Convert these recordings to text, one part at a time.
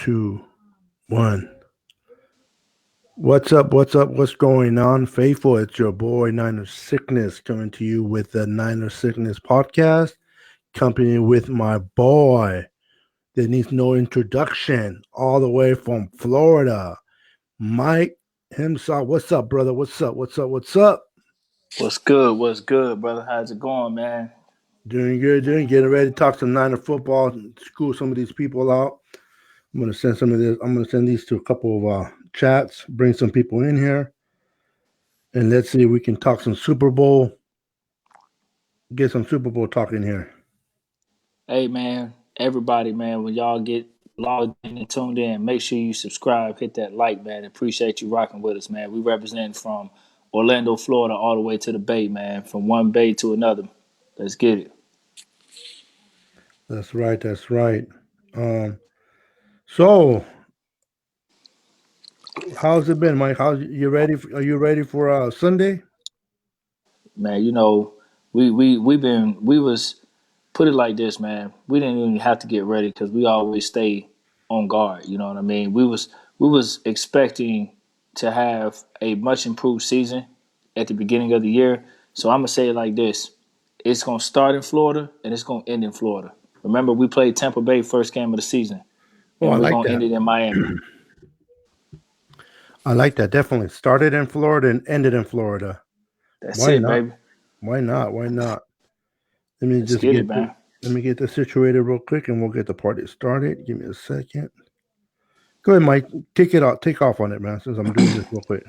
two, one. What's up? What's up? What's going on, faithful? It's your boy Niner Sickness coming to you with the Niner Sickness podcast, company with my boy that needs no introduction, all the way from Florida, Mike himself. What's up, brother? What's up? What's up? What's up? What's good? What's good, brother? How's it going, man? Doing good, getting ready to talk some Niner football, school some of these people out. I'm gonna send some of this. I'm gonna send these to a couple of chats, bring some people in here, and let's see if we can talk some Super Bowl. Get some Super Bowl talk in here. Hey, man, everybody, man, when y'all get logged in and tuned in, make sure you subscribe, hit that like, man. Appreciate you rocking with us, man. We represent from Orlando, Florida, all the way to the Bay, man. From one Bay to another. Let's get it. That's right. That's right. Um, so how's it been, Mike? How's you ready? Are you ready for Sunday? Man, we was put it like this, man. We didn't even have to get ready because we always stay on guard. You know what I mean? We was expecting to have a much improved season at the beginning of the year. So I'm gonna say it like this: it's gonna start in Florida and it's gonna end in Florida. Remember, we played Tampa Bay first game of the season, Oh, I and we're like gonna that. end it in Miami. I like that. Definitely started in Florida and ended in Florida. That's Why it, not? baby. Why not? Why not? Let me Let's just get it, get the, man. let me get this situated real quick, and we'll get the party started. Give me a second. Go ahead, Mike. Take it off. Take off on it, man. Since I'm doing this real quick.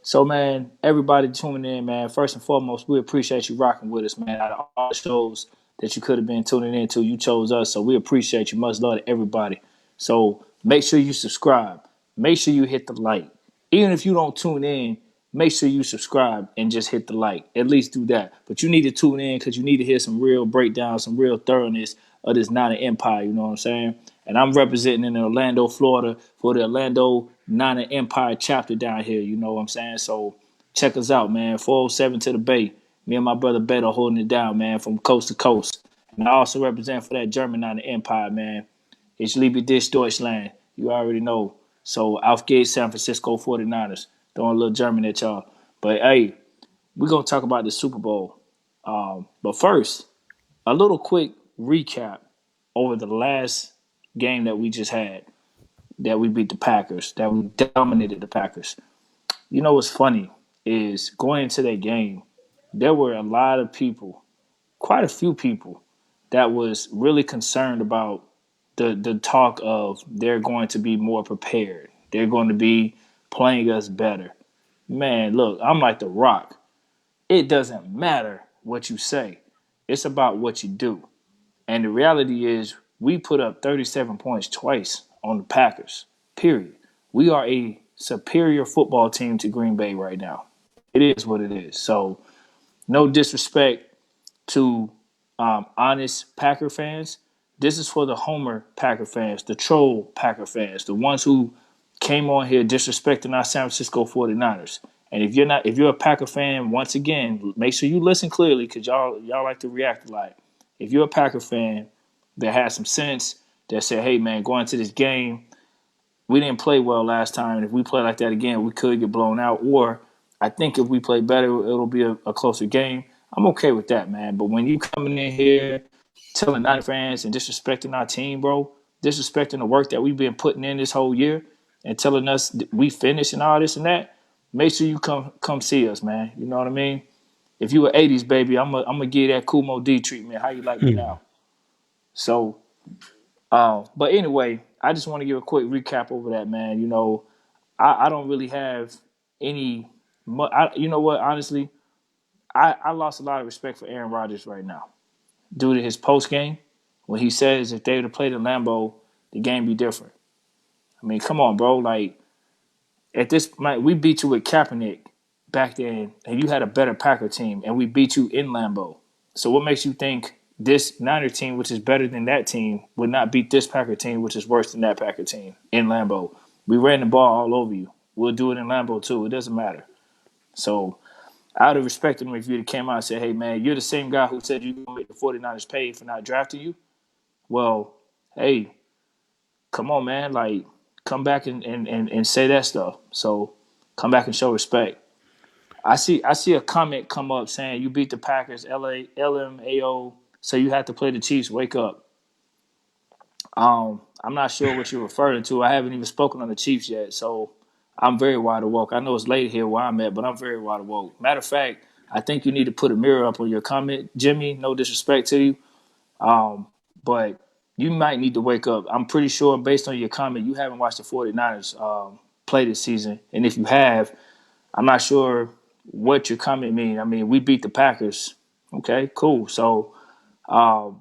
So, man, everybody tuning in, man. First and foremost, we appreciate you rocking with us, man. Out of all the shows that you could have been tuning into, you chose us. So we appreciate you. Much love to everybody. So make sure you subscribe. Make sure you hit the like. Even if you don't tune in, make sure you subscribe and just hit the like. At least do that. But you need to tune in because you need to hear some real breakdown, some real thoroughness of this Niner Empire. You know what I'm saying? And I'm representing in Orlando, Florida for the Orlando Niner Empire chapter down here. You know what I'm saying? So check us out, man. 407 to the Bay. Me and my brother Beto holding it down, man, from coast to coast. And I also represent for that German Niner Empire, man. Ich liebe dich, Deutschland. You already know. So, Aufgeht San Francisco 49ers. Throwing a little German at y'all. But, hey, we're going to talk about the Super Bowl. But first, a little quick recap over the last game that we just had, that we beat the Packers, that we dominated the Packers. You know what's funny is going into that game, there were a lot of people, quite a few people, that was really concerned about the talk of they're going to be more prepared. They're going to be playing us better. Man, look, I'm like The Rock. It doesn't matter what you say. It's about what you do. And the reality is we put up 37 points twice on the Packers. Period. We are a superior football team to Green Bay right now. It is what it is. So no disrespect to honest Packer fans. This is for the Homer Packer fans, the troll Packer fans, the ones who came on here disrespecting our San Francisco 49ers. And if you're a Packer fan, once again, make sure you listen clearly because y'all like to react a lot. If you're a Packer fan that has some sense, that said, hey man, going into this game, we didn't play well last time, and if we play like that again, we could get blown out. Or I think if we play better, it'll be a closer game. I'm okay with that, man. But when you coming in here telling Niner fans and disrespecting our team, bro, disrespecting the work that we've been putting in this whole year, and telling us we finished and all this and that, make sure you come see us, man. You know what I mean? If you were '80s baby, I'm gonna give you that Kumo D treatment. How you like me Hmm. now? So, but anyway, I just want to give a quick recap over that, man. You know, I don't really have any. You know what? Honestly, I lost a lot of respect for Aaron Rodgers right now due to his post game when he says if they would have played in Lambeau, the game be different. I mean, come on, bro. Like at this, we beat you with Kaepernick back then, and you had a better Packer team, and we beat you in Lambeau. So what makes you think this Niner team, which is better than that team, would not beat this Packer team, which is worse than that Packer team in Lambeau? We ran the ball all over you. We'll do it in Lambeau too. It doesn't matter. So I would have respected him if you'd have came out and said, hey, man, you're the same guy who said you're going to make the 49ers pay for not drafting you. Well, hey, come on, man. Like, come back and say that stuff. So come back and show respect. I see a comment come up saying you beat the Packers, LMAO, so you have to play the Chiefs. Wake up. I'm not sure what you're referring to. I haven't even spoken on the Chiefs yet, so I'm very wide awoke. I know it's late here where I'm at, but I'm very wide awoke. Matter of fact, I think you need to put a mirror up on your comment, Jimmy. No disrespect to you, but you might need to wake up. I'm pretty sure, based on your comment, you haven't watched the 49ers play this season, and if you have, I'm not sure what your comment means. I mean, we beat the Packers. Okay, cool. So I'm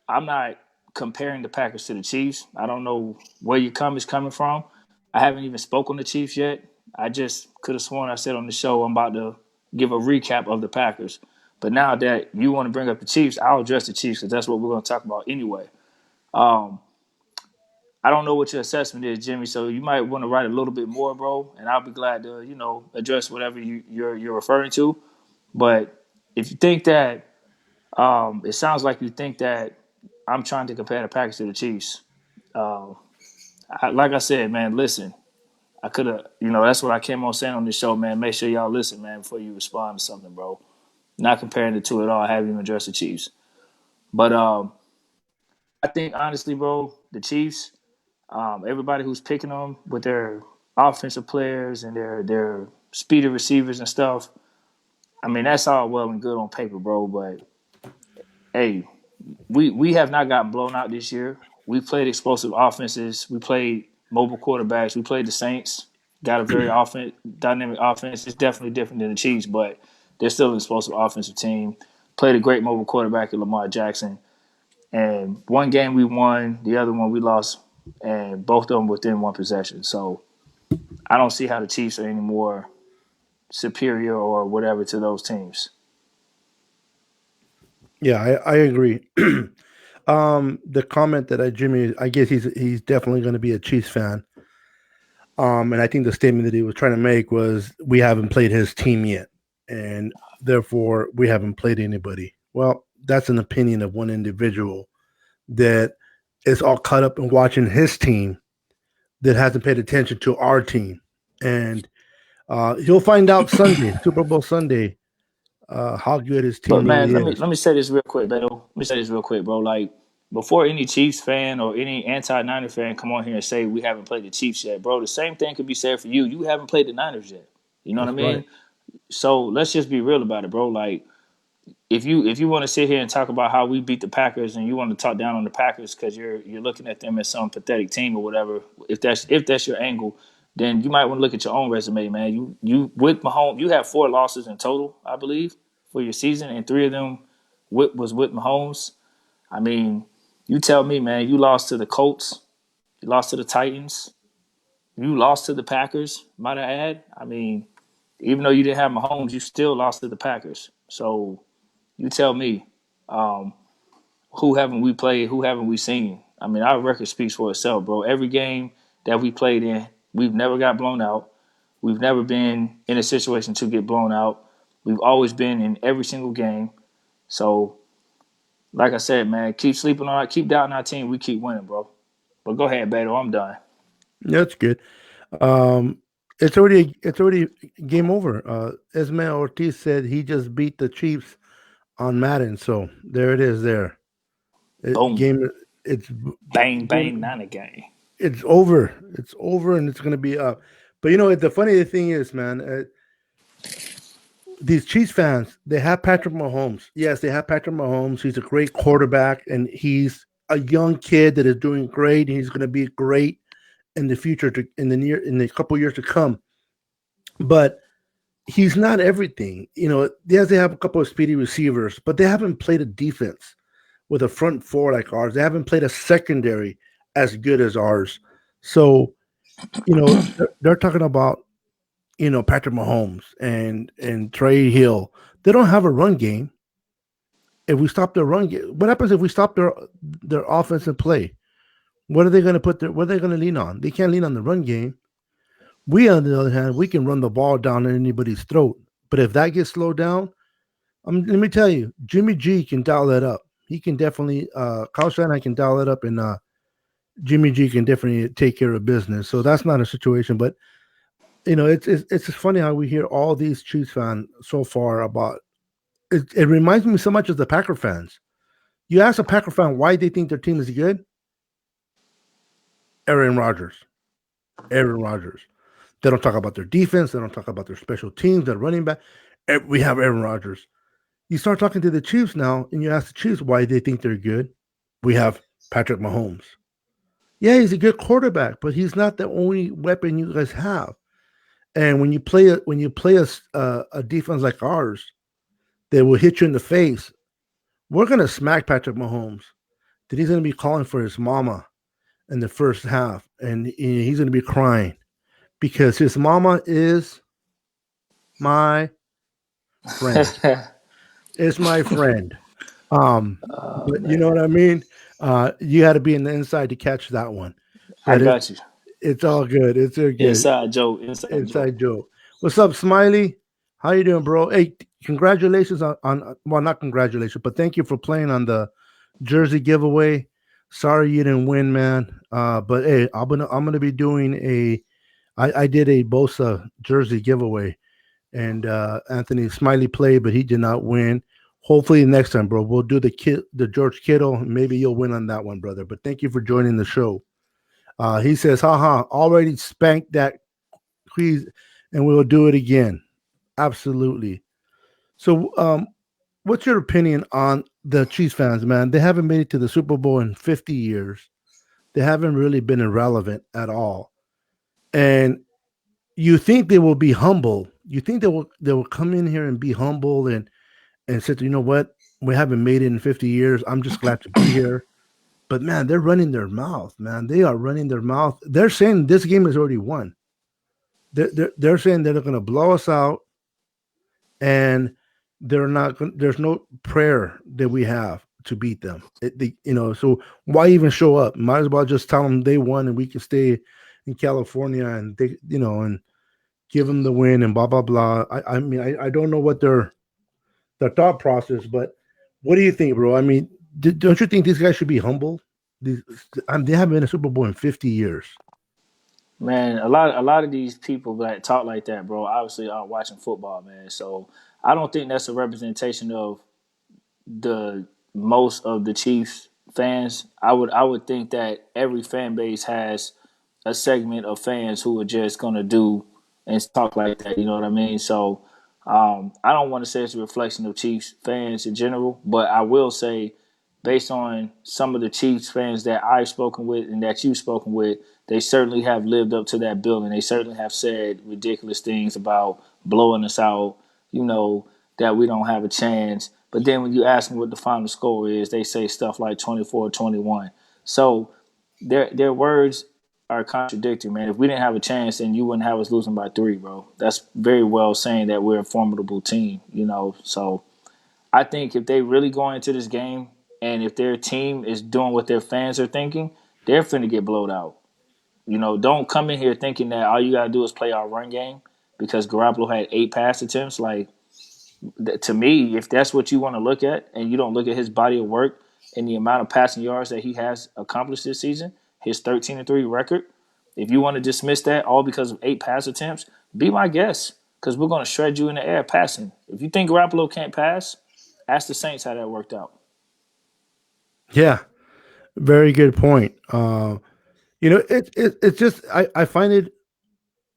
not comparing the Packers to the Chiefs. I don't know where your comment's coming from. I haven't even spoken on the Chiefs yet. I just could have sworn I said on the show I'm about to give a recap of the Packers. But now that you want to bring up the Chiefs, I'll address the Chiefs because that's what we're going to talk about anyway. I don't know what your assessment is, Jimmy, so you might want to write a little bit more, bro, and I'll be glad to, address whatever you're referring to. But if you think that, it sounds like you think that I'm trying to compare the Packers to the Chiefs. Like I said, man, listen, I could have, that's what I came on saying on this show, man. Make sure y'all listen, man, before you respond to something, bro. Not comparing the two at all. I haven't even addressed the Chiefs. But I think, honestly, bro, the Chiefs, everybody who's picking them with their offensive players and their speedy receivers and stuff, I mean, that's all well and good on paper, bro. But, hey, we have not gotten blown out this year. We played explosive offenses. We played mobile quarterbacks. We played the Saints. Got a very dynamic offense. It's definitely different than the Chiefs, but they're still an explosive offensive team. Played a great mobile quarterback in Lamar Jackson. And one game we won, the other one we lost, and both of them within one possession. So I don't see how the Chiefs are any more superior or whatever to those teams. Yeah, I agree. The comment that Jimmy, I guess he's definitely going to be a Chiefs fan. And I think the statement that he was trying to make was we haven't played his team yet, and therefore we haven't played anybody. Well, that's an opinion of one individual that is all caught up in watching his team that hasn't paid attention to our team. And he'll find out Sunday, Super Bowl Sunday, how good his team But man, really is. let me say this real quick, Beto. Let me say this real quick, bro. Like, before any Chiefs fan or any anti-Niner fan come on here and say we haven't played the Chiefs yet, bro, the same thing could be said for you. You haven't played the Niners yet. You know what I That's mean? right. So let's just be real about it, bro. Like, if you want to sit here and talk about how we beat the Packers and you want to talk down on the Packers because you're looking at them as some pathetic team or whatever, if that's your angle, then you might want to look at your own resume, man. You with Mahomes, you have 4 losses in total, I believe, for your season, and 3 of them was with Mahomes. I mean, you tell me, man. You lost to the Colts, you lost to the Titans, you lost to the Packers. Might I add? I mean, even though you didn't have Mahomes, you still lost to the Packers. So you tell me, who haven't we played? Who haven't we seen? I mean, our record speaks for itself, bro. Every game that we played in, we've never got blown out. We've never been in a situation to get blown out. We've always been in every single game. So, like I said, man, keep sleeping on it. Keep doubting our team. We keep winning, bro. But go ahead, Beto. I'm done. That's good. Um, it's already game over. Ismael Ortiz said he just beat the Chiefs on Madden, so there it is. There, Boom. game. It's Bang, bang, game. Niner game. It's over. It's over, and it's gonna be up. But the funny thing is, man, these Chiefs fans, they have Patrick Mahomes. Yes, they have Patrick Mahomes. He's a great quarterback, and he's a young kid that is doing great. And he's going to be great in the future, in the couple years to come. But he's not everything. Yes, they have a couple of speedy receivers, but they haven't played a defense with a front 4 like ours. They haven't played a secondary as good as ours. So, they're talking about Patrick Mahomes and Trey Hill. They don't have a run game. If we stop their run game, what happens if we stop their offensive play? What are they going to what are they going to lean on? They can't lean on the run game. We, on the other hand, we can run the ball down anybody's throat. But if that gets slowed down, let me tell you, Jimmy G can dial that up. He can definitely, Kyle Shanahan can dial it up Jimmy G can definitely take care of business. So that's not a situation. But it's funny how we hear all these Chiefs fans so far about it. It reminds me so much of the Packer fans. You ask a Packer fan why they think their team is good. Aaron Rodgers. Aaron Rodgers. They don't talk about their defense. They don't talk about their special teams, their running back. We have Aaron Rodgers. You start talking to the Chiefs now, and you ask the Chiefs why they think they're good. We have Patrick Mahomes. Yeah, he's a good quarterback, but he's not the only weapon you guys have. And when you play a defense like ours, that will hit you in the face. We're gonna smack Patrick Mahomes. That he's gonna be calling for his mama in the first half, and he's gonna be crying because his mama is my friend. Is my friend. But you know what I mean? You had to be in the inside to catch that one. I But got you. it's all good. It's a good Inside joke. Inside joke. inside joke. What's up, Smiley? How you doing, bro? Hey, congratulations on well, not congratulations, but thank you for playing on the jersey giveaway. Sorry you didn't win, man. But hey, I'm gonna be doing I did a Bosa jersey giveaway, and Anthony Smiley played, but he did not win. Hopefully next time, bro, we'll do the George Kittle. Maybe you'll win on that one, brother. But thank you for joining the show. He says, haha, already spanked that quiz, and we'll do it again. Absolutely. So, what's your opinion on the Chiefs fans, man? They haven't made it to the Super Bowl in 50 years. They haven't really been irrelevant at all. And you think they will be humble. You think they will come in here and be humble and say, you know what? We haven't made it in 50 years. I'm just glad to be here. But man, they're running their mouth, man. They are running their mouth. They're saying this game is already won. They're saying they're going to blow us out, and they're not. There's no prayer that we have to beat them. So why even show up? Might as well just tell them they won, and we can stay in California, and and give them the win, and blah blah blah. I mean, I don't know what their thought process, but what do you think, bro? I mean, don't you think these guys should be humble? They haven't been in a Super Bowl in 50 years. Man, a lot of these people that talk like that, bro, obviously aren't watching football, man. So I don't think that's a representation of the most of the Chiefs fans. I would think that every fan base has a segment of fans who are just gonna do and talk like that. You know what I mean? So I don't want to say it's a reflection of Chiefs fans in general, but I will say, based on some of the Chiefs fans that I've spoken with and that you've spoken with, they certainly have lived up to that bill, and they certainly have said ridiculous things about blowing us out. You know that we don't have a chance. But then when you ask them what the final score is, they say stuff like 24-21. So their words are contradictory, man. If we didn't have a chance, then you wouldn't have us losing by 3, bro. That's very well saying that we're a formidable team, So I think if they really go into this game and if their team is doing what their fans are thinking, they're finna get blowed out. Don't come in here thinking that all you gotta do is play our run game because Garoppolo had 8 pass attempts. Like, to me, if that's what you want to look at, and you don't look at his body of work and the amount of passing yards that he has accomplished this season, his 13-3 record, if you want to dismiss that all because of 8 pass attempts, be my guest, because we're going to shred you in the air passing. If you think Garoppolo can't pass, ask the Saints how that worked out. Yeah, very good point. It's just I find it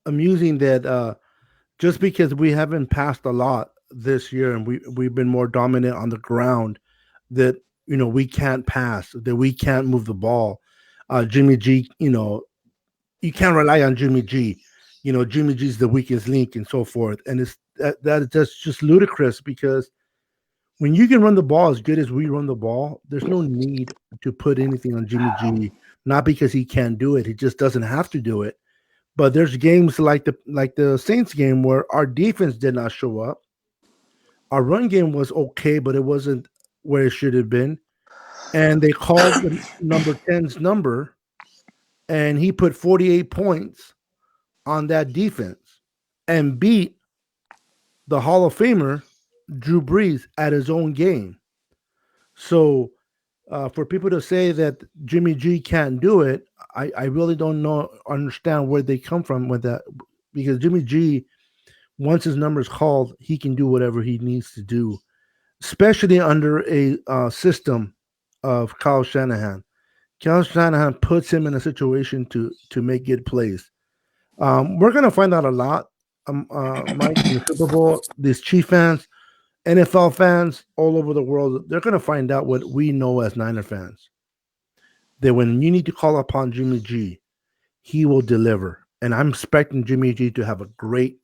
amusing that just because we haven't passed a lot this year and we've been more dominant on the ground, that we can't pass, that we can't move the ball. Jimmy G, you can't rely on Jimmy G. Jimmy G's the weakest link and so forth. And that's just ludicrous because when you can run the ball as good as we run the ball, there's no need to put anything on Jimmy G. Not because he can't do it, he just doesn't have to do it. But there's games like the Saints game where our defense did not show up. Our run game was okay, but it wasn't where it should have been. And they called the number 10's number, and he put 48 points on that defense and beat the Hall of Famer Drew Brees at his own game. So For people to say that Jimmy G can't do it, I really don't understand where they come from with that, because Jimmy G, once his number is called, he can do whatever he needs to do, especially under a system of Kyle Shanahan. Kyle Shanahan puts him in a situation to make good plays. We're gonna find out a lot, Mike, in the Super Bowl. These Chief fans, NFL fans all over the world, they're gonna find out what we know as Niner fans. That when you need to call upon Jimmy G, he will deliver. And I'm expecting Jimmy G to have a great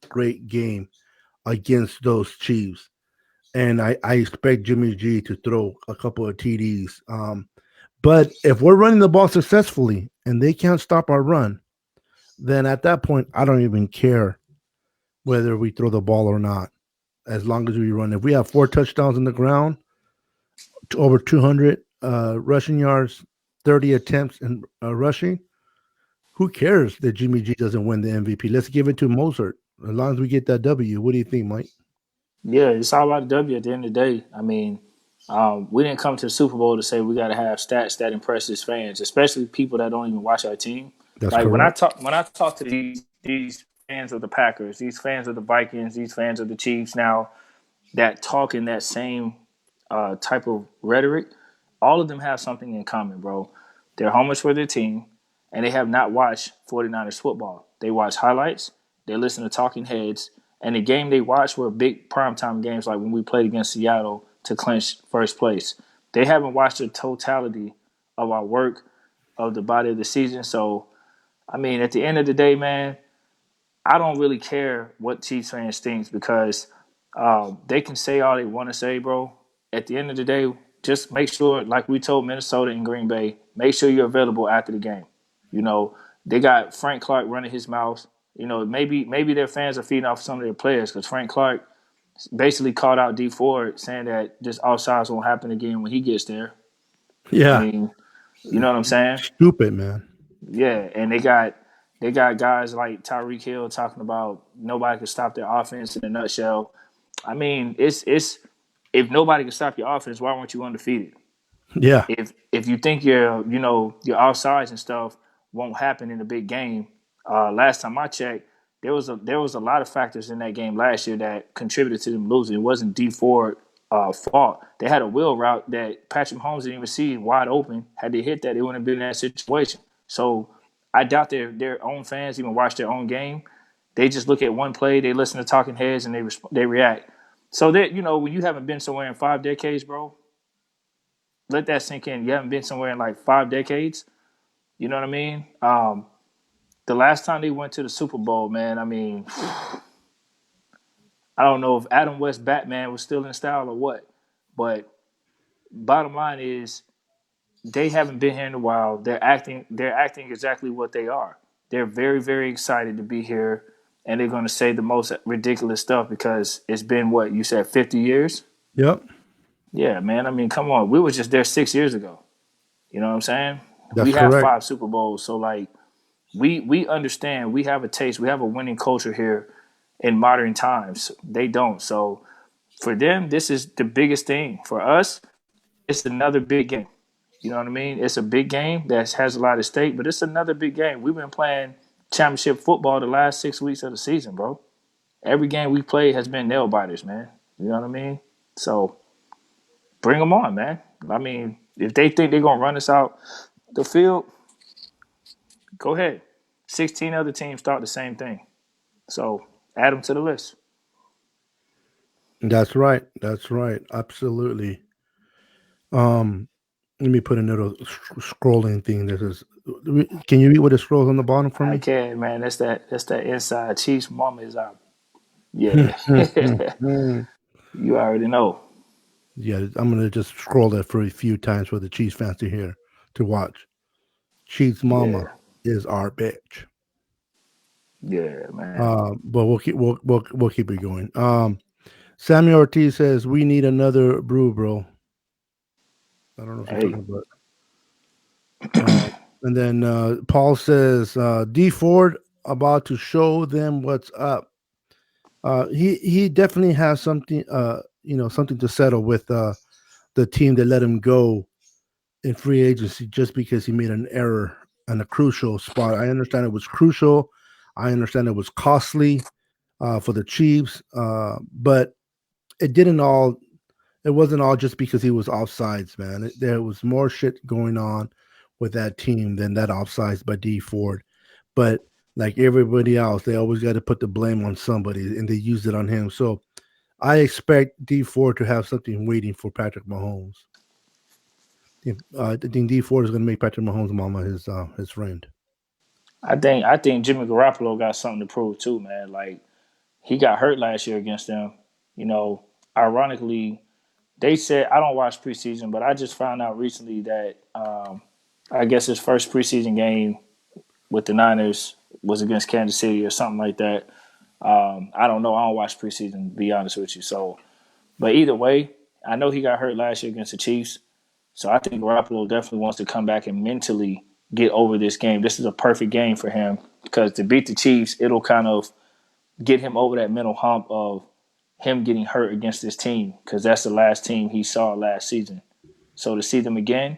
game against those Chiefs. And I expect Jimmy G to throw a couple of TDs. But if we're running the ball successfully and they can't stop our run, then at that point, I don't even care whether we throw the ball or not, as long as we run. If we have 4 touchdowns on the ground, over 200 rushing yards, 30 attempts in rushing, who cares that Jimmy G doesn't win the MVP? Let's give it to Mozart. As long as we get that W. What do you think, Mike? Yeah, it's all about the W at the end of the day. I mean, we didn't come to the Super Bowl to say we got to have stats that impress his fans, especially people that don't even watch our team. That's Like correct. when I talk to these fans of the Packers, these fans of the Vikings, these fans of the Chiefs now that talk in that same type of rhetoric, all of them have something in common, bro. They're homers for their team, and they have not watched 49ers football. They watch highlights, they listen to talking heads, and the game they watched were big primetime games like when we played against Seattle to clinch first place. They haven't watched the totality of our work, of the body of the season. So, I mean, at the end of the day, man, I don't really care what Chiefs fans think because they can say all they want to say, bro. At the end of the day, just make sure, like we told Minnesota and Green Bay, make sure you're available after the game. You know, they got Frank Clark running his mouth. You know, maybe their fans are feeding off some of their players because Frank Clark basically called out D Ford saying that this offsides won't happen again when he gets there. I Yeah. mean, you know what I'm saying? Stupid, man. Yeah, and they got guys like Tyreek Hill talking about nobody can stop their offense in a nutshell. I mean, it's if nobody can stop your offense, why weren't you undefeated? Yeah. If you think your offsides and stuff won't happen in a big game, last time I checked, there was a lot of factors in that game last year that contributed to them losing. It wasn't D Ford fault. They had a wheel route that Patrick Mahomes didn't even see wide open. Had they hit that, they wouldn't have been in that situation. So I doubt their own fans even watch their own game. They just look at one play, they listen to talking heads, and they react. So that when you haven't been somewhere in 5 decades, bro, let that sink in. You haven't been somewhere in like 5 decades. You know what I mean? The last time they went to the Super Bowl, man, I mean, I don't know if Adam West Batman was still in style or what, but bottom line is they haven't been here in a while. They're acting exactly what they are. They're very, very excited to be here, and they're going to say the most ridiculous stuff because it's been what you said, 50 years. Yep. Yeah, man. I mean, come on. We were just there 6 years ago. You know what I'm saying? That's We have correct. 5 Super Bowls, so like we understand. We have a taste. We have a winning culture here in modern times. They don't. So for them, this is the biggest thing. For us, it's another big game. You know what I mean? It's a big game that has a lot at stake, but it's another big game. We've been playing championship football the last 6 weeks of the season, bro. Every game we played has been nail biters, man. You know what I mean? So bring them on, man. I mean, if they think they're gonna run us out the field, go ahead. 16 other teams thought the same thing. So add them to the list. That's right. That's right. Absolutely. Um, Let me put another scrolling thing. This is. Can you read what it scrolls on the bottom for I me? can, man. That's that inside. Chiefs mama is out. Yeah. You already know. Yeah, I'm gonna just scroll that for a few times for the Chiefs fans to hear, to watch. Chiefs mama Yeah. is our bitch. Yeah, man. But we'll keep it going. Samuel Ortiz says we need another brew, bro. I don't know if you're Hey. talking about. And then Paul says D Ford about to show them what's up. He definitely has something something to settle with the team that let him go in free agency just because he made an error on a crucial spot. I understand it was crucial. I understand it was costly for the Chiefs, but it didn't all. It wasn't all just because he was offsides, man. There was more shit going on with that team than that offsides by D Ford. But like everybody else, they always got to put the blame on somebody, and they used it on him. So I expect D Ford to have something waiting for Patrick Mahomes. I think D Ford is going to make Patrick Mahomes' mama his friend. I think Jimmy Garoppolo got something to prove too, man. Like he got hurt last year against them. You know, ironically, they said I don't watch preseason, but I just found out recently that I guess his first preseason game with the Niners was against Kansas City or something like that. I don't know. I don't watch preseason, to be honest with you. So, but either way, I know he got hurt last year against the Chiefs. So I think Garoppolo definitely wants to come back and mentally get over this game. This is a perfect game for him because to beat the Chiefs, it'll kind of get him over that mental hump of him getting hurt against this team because that's the last team he saw last season. So to see them again,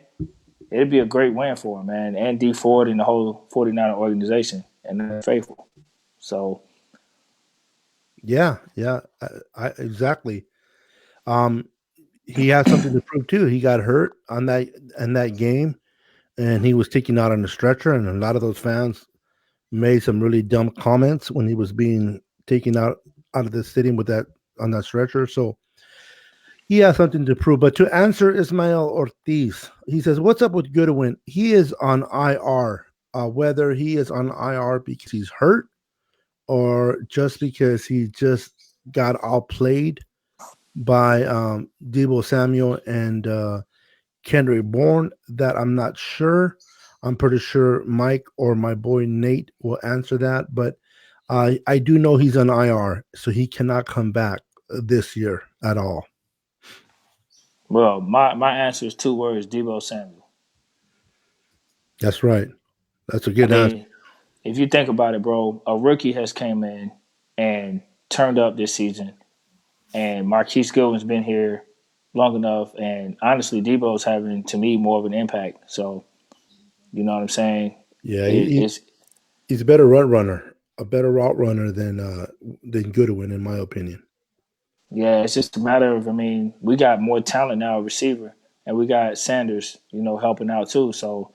it'd be a great win for him, man, and D Ford and the whole 49er organization, and they're faithful. So Yeah, exactly. Um, he had something to prove too. He got hurt on that in that game, and he was taken out on the stretcher, and a lot of those fans made some really dumb comments when he was being taken out of the stadium with that on that stretcher. So he has something to prove. But to answer Ismael Ortiz, he says, "What's up with Goodwin? He is on IR. Whether he is on IR because he's hurt or just because he just got outplayed by Debo Samuel and Kendrick Bourne, that I'm not sure. I'm pretty sure Mike or my boy Nate will answer that, but I do know he's on IR, so he cannot come back this year at all." well, my answer is two words: Debo Samuel. That's right. That's a I good answer. mean, if you think about it, bro, a rookie has came in and turned up this season, and Marquise Goodwin's been here long enough, and honestly, Debo's having to me more of an impact. So you know what I'm saying? Yeah, It's he's a better run runner, a better route runner than Goodwin, in my opinion. yeah, it's just a matter of, I mean, we got more talent now, receiver, and we got Sanders, helping out too. So,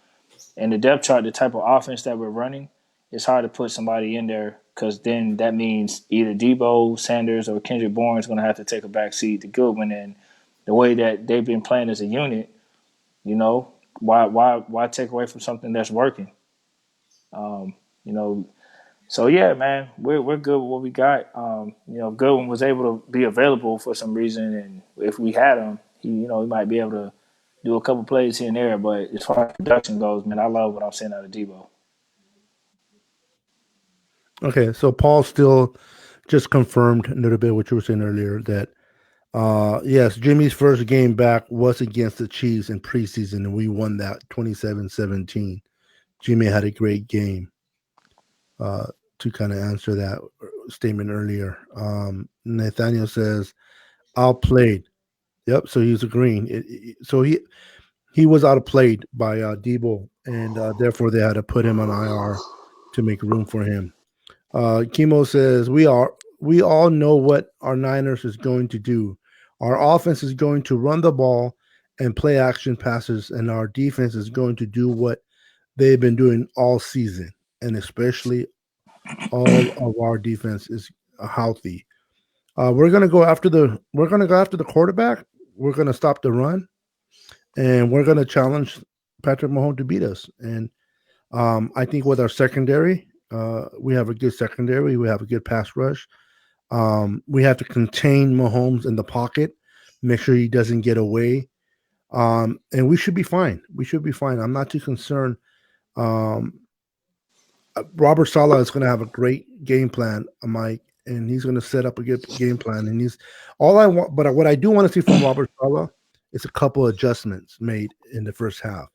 in the depth chart, the type of offense that we're running, it's hard to put somebody in there because then that means either Debo, Sanders, or Kendrick Bourne is going to have to take a back seat to Goodwin. And the way that they've been playing as a unit, you know, why take away from something that's working? Um, you know, So yeah, man, we're good with what we got. Goodwin was able to be available for some reason, and if we had him, he might be able to do a couple plays here and there. But as far as production goes, man, I love what I'm seeing out of Debo. Okay, so Paul still just confirmed a little bit what you were saying earlier that yes, Jimmy's first game back was against the Chiefs in preseason, and we won that 27-17. Jimmy had a great game to kind of answer that statement earlier. Nathaniel says, outplayed. Yep, so he's agreeing. So he was outplayed by Debo, and therefore they had to put him on IR to make room for him. Chemo says, we all know what our Niners is going to do. Our offense is going to run the ball and play action passes, and our defense is going to do what they've been doing all season, and especially all of our defense is healthy. We're gonna go after the quarterback. We're gonna stop the run, and we're gonna challenge Patrick Mahomes to beat us. And I think with our secondary, we have a good secondary. We have a good pass rush. We have to contain Mahomes in the pocket, make sure he doesn't get away, and we should be fine. We should be fine. I'm not too concerned. Um, Robert Sala is going to have a great game plan, Mike, and he's going to set up a good game plan. And he's all I want, but what I do want to see from Robert Sala is a couple adjustments made in the first half.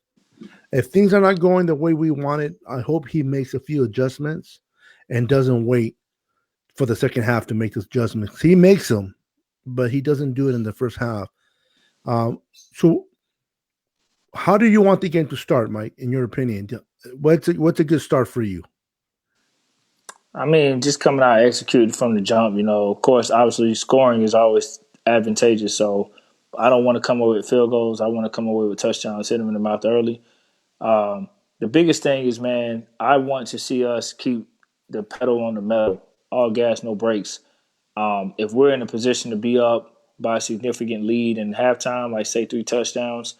If things are not going the way we wanted, I hope he makes a few adjustments and doesn't wait for the second half to make those adjustments. He makes them, but he doesn't do it in the first half. So How do you want the game to start, Mike? In your opinion, what's a good start for you? I mean, just coming out executing from the jump, of course, obviously scoring is always advantageous. So I don't want to come away with field goals. I want to come away with touchdowns, hit them in the mouth early. The biggest thing is, man, I want to see us keep the pedal on the metal, all gas, no brakes. If we're in a position to be up by a significant lead in halftime, like say 3 touchdowns,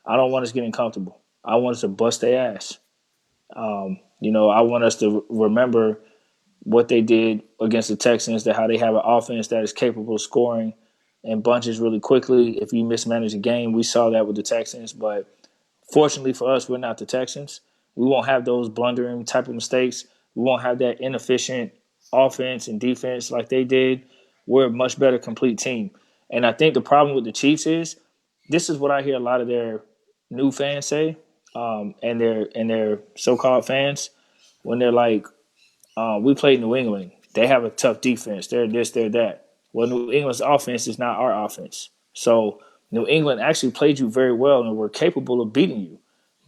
I don't want us getting comfortable. I want us to bust their ass. I want us to remember what they did against the Texans, that how they have an offense that is capable of scoring in bunches really quickly. If you mismanage a game, we saw that with the Texans. But fortunately for us, we're not the Texans. We won't have those blundering type of mistakes. We won't have that inefficient offense and defense like they did. We're a much better complete team. And I think the problem with the Chiefs is this is what I hear a lot of their new fans say, and their so-called fans when they're like, we played New England. They have a tough defense. They're this, they're that. Well, New England's offense is not our offense. So New England actually played you very well and were capable of beating you.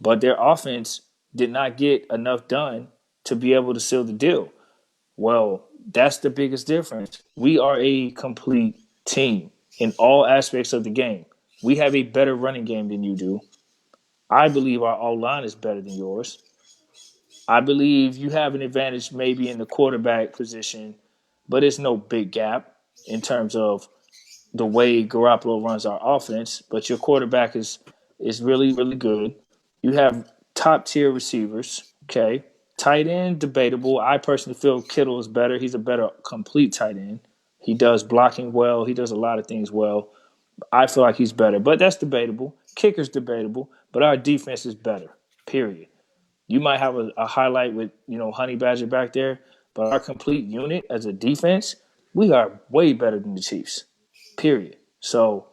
But their offense did not get enough done to be able to seal the deal. Well, that's the biggest difference. We are a complete team in all aspects of the game. We have a better running game than you do. I believe our O line is better than yours. I believe you have an advantage maybe in the quarterback position, but it's no big gap in terms of the way Garoppolo runs our offense. But your quarterback is really, really good. You have top tier receivers. Okay. Tight end, debatable. I personally feel Kittle is better. He's a better complete tight end. He does blocking well. He does a lot of things well. I feel like he's better, but that's debatable. Kicker's debatable, but our defense is better. Period. You might have a highlight with, Honey Badger back there, but our complete unit as a defense, we are way better than the Chiefs. Period. So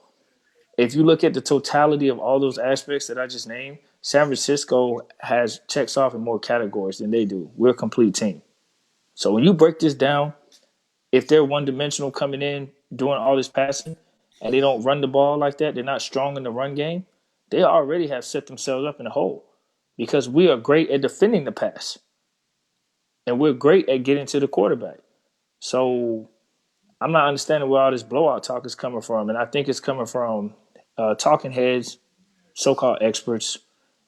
if you look at the totality of all those aspects that I just named, San Francisco has checks off in more categories than they do. We're a complete team. So when you break this down, if they're one dimensional coming in doing all this passing and they don't run the ball like that, they're not strong in the run game, they already have set themselves up in a hole because we are great at defending the pass and we're great at getting to the quarterback. So I'm not understanding where all this blowout talk is coming from. And I think it's coming from talking heads, so-called experts,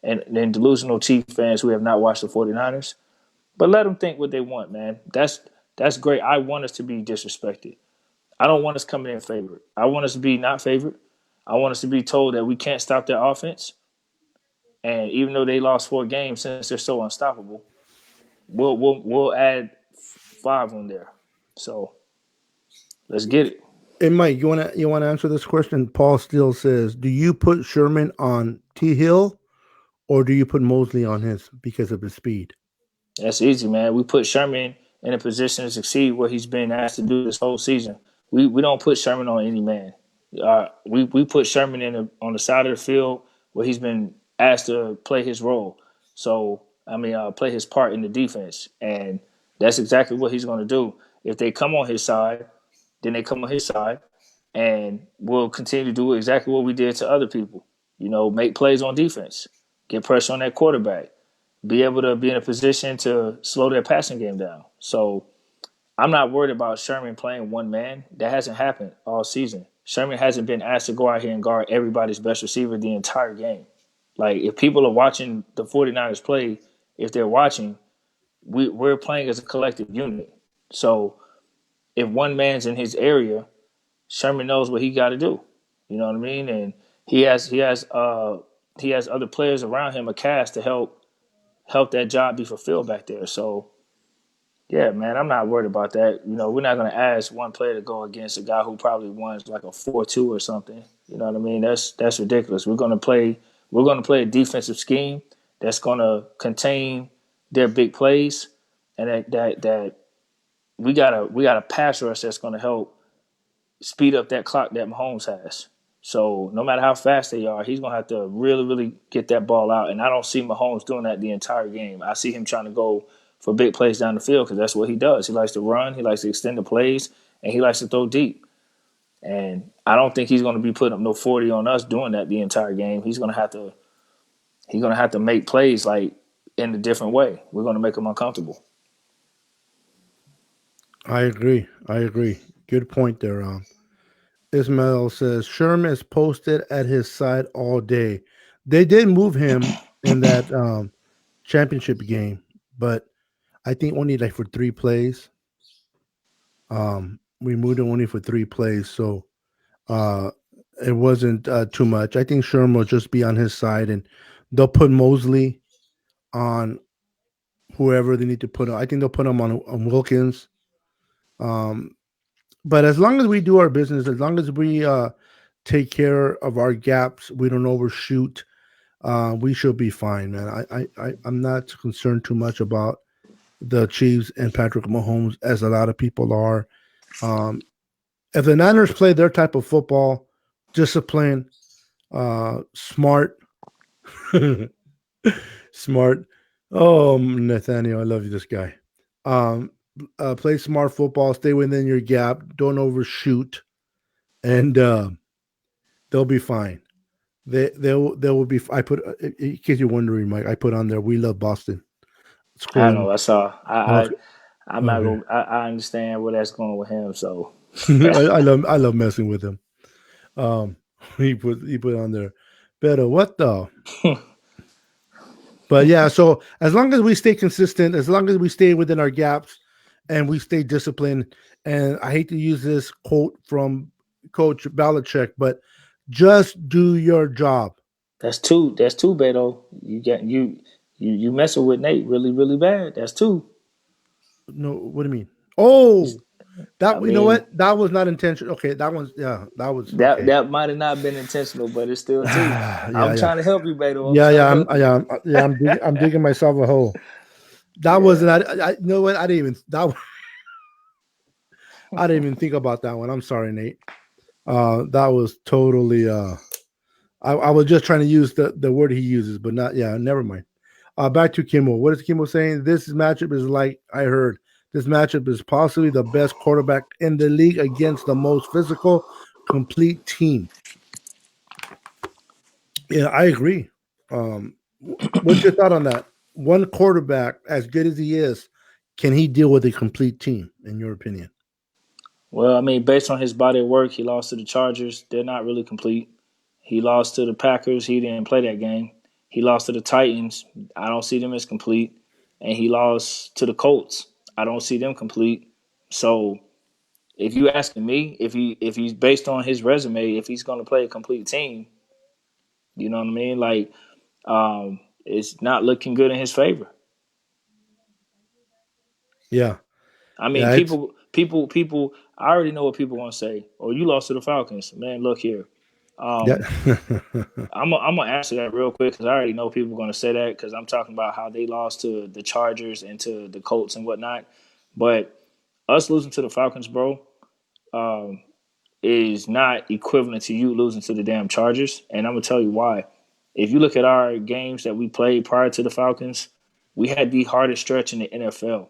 and delusional Chief fans who have not watched the 49ers. But let them think what they want, man. That's great. I want us to be disrespected. I don't want us coming in favored. I want us to be not favored. I want us to be told that we can't stop their offense. And even though they lost 4 games, since they're so unstoppable, we'll add 5 on there. So let's get it. Hey, Mike, you wanna answer this question? Paul Steele says, "Do you put Sherman on T Hill, or do you put Mosley on his because of his speed?" That's easy, man. We put Sherman in a position to succeed what he's been asked to do this whole season. We don't put Sherman on any man. We put Sherman on the side of the field where he's been asked to play his role. So play his part in the defense, and that's exactly what he's going to do. If they come on his side, then they come on his side, and we'll continue to do exactly what we did to other people. Make plays on defense, get pressure on that quarterback, be able to be in a position to slow their passing game down. So I'm not worried about Sherman playing one man. That hasn't happened all season. Sherman hasn't been asked to go out here and guard everybody's best receiver the entire game. Like, if people are watching the 49ers play, if they're watching, we're playing as a collective unit. So if one man's in his area, Sherman knows what he got to do. You know what I mean? And he has other players around him, a cast to help that job be fulfilled back there. So yeah, man, I'm not worried about that. We're not going to ask one player to go against a guy who probably won like a 4-2 or something. You know what I mean? That's ridiculous. We're going to play a defensive scheme that's going to contain their big plays, and that we got a pass rush that's going to help speed up that clock that Mahomes has. So no matter how fast they are, he's going to have to really, really get that ball out. And I don't see Mahomes doing that the entire game. I see him trying to go for big plays down the field because that's what he does. He likes to run, he likes to extend the plays, and he likes to throw deep. And I don't think he's going to be putting up no 40 on us doing that the entire game. He's going to have to He's gonna have to make plays like in a different way. We're gonna make him uncomfortable. I agree. I agree. Good point there. Ismail says Sherman is posted at his side all day. They did move him in that championship game, but I think only like for 3 plays. We moved him only for 3 plays, so uh, it wasn't too much. I think Sherman will just be on his side, and they'll put Mosley on whoever they need to put. I think they'll put him on Wilkins. Um, but as long as we do our business, as long as we take care of our gaps, we don't overshoot. We should be fine, man. I'm not concerned too much about the Chiefs and Patrick Mahomes as a lot of people are. Um, if the Niners play their type of football, discipline, smart, smart. Oh, Nathaniel, I love you, this guy. Um, Play smart football, stay within your gap, don't overshoot, and they'll be fine. They will be. I put in case you're wondering, Mike. I put on there. We love Boston. I Scrolling. know. I saw. Okay. I'm not Okay. gonna. I understand where that's going with him. So I love messing with him. Um, he put on there. Better what the? But yeah, so as long as we stay consistent, as long as we stay within our gaps, and we stay disciplined, and I hate to use this quote from Coach Belichick, but just do your job. that's two. That's two, Beto. You messing with Nate really really bad. That's two. No, what do you mean? Oh, I that you know mean, what? That was not intentional. Okay, that one's yeah, that was that okay. that might have not been intentional, but it's still two. Yeah, I'm yeah, trying to help you, Beto. I'm yeah, trying yeah. to help you. I'm digging myself a hole. That Yeah. wasn't. You know what? I didn't even that. I didn't even think about that one. I'm sorry, Nate. That was totally. I was just trying to use the word he uses, but not. Yeah, never mind. Back to Kimmel. What is Kimmel saying? This matchup is like I heard. This matchup is possibly the best quarterback in the league against the most physical, complete team. Yeah, I agree. What's your thought on that? One quarterback, as good as he is, can he deal with a complete team? In your opinion? Well, I mean, based on his body of work, he lost to the Chargers. They're not really complete. He lost to the Packers. He didn't play that game. He lost to the Titans. I don't see them as complete. And he lost to the Colts. I don't see them complete. So if you asking me, if he's based on his resume, if he's going to play a complete team, you know what I mean? Like, it's not looking good in his favor. Yeah, I mean, yeah, it's people. I already know what people want to say. Oh, you lost to the Falcons, man. Look here. yeah, Um, I'm gonna answer that real quick because I already know people are gonna say that because I'm talking about how they lost to the Chargers and to the Colts and whatnot. But us losing to the Falcons, bro, um, is not equivalent to you losing to the damn Chargers. And I'm gonna tell you why. If you look at our games that we played prior to the Falcons, we had the hardest stretch in the NFL.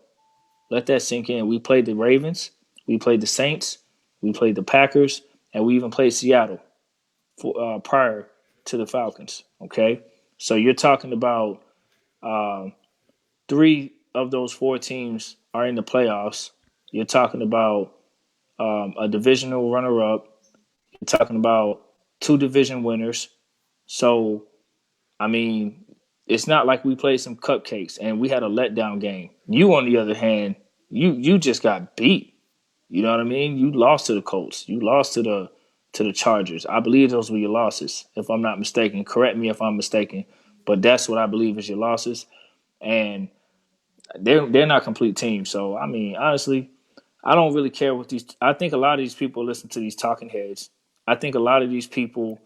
Let that sink in. We played the Ravens, we played the Saints, we played the Packers, and we even played Seattle prior to the Falcons. Okay, so you're talking about um, three of those four teams are in the playoffs. You're talking about a divisional runner-up. You're talking about two division winners. So I mean, it's not like we played some cupcakes and we had a letdown game. You, on the other hand, you just got beat. You know what I mean? You lost to the Colts. You lost to the Chargers. I believe those were your losses, if I'm not mistaken. Correct me if I'm mistaken, but that's what I believe is your losses. And they're not complete teams. So I mean, honestly, I don't really care what these. I think a lot of these people listen to these talking heads. I think a lot of these people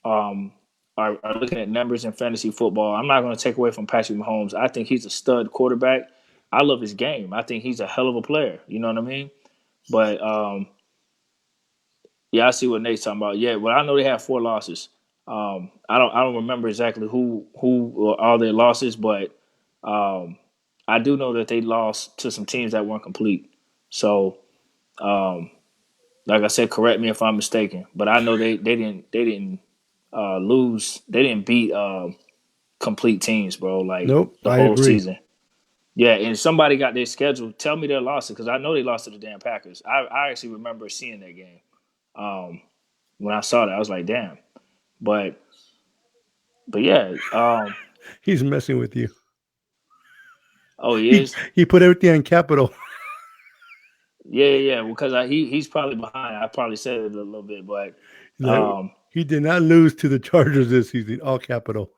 um, are looking at numbers in fantasy football. I'm not going to take away from Patrick Mahomes. I think he's a stud quarterback. I love his game. I think he's a hell of a player. You know what I mean? But yeah, I see what Nate's talking about. Yeah, well, I know they have four losses. I don't remember exactly who were all their losses, but um, I do know that they lost to some teams that weren't complete. So, um, like I said, correct me if I'm mistaken, but I know they didn't lose. They didn't beat complete teams, bro. Like Nope, the I whole agree. season. Yeah, and somebody got their schedule. Tell me their losses because I know they lost to the damn Packers. I actually remember seeing that game. When I saw that, I was like, damn. But yeah. He's messing with you. Oh, he He is. he put everything in capital. Yeah. Because he's probably behind. I probably said it a little bit, but Like, he did not lose to the Chargers this season, all capital.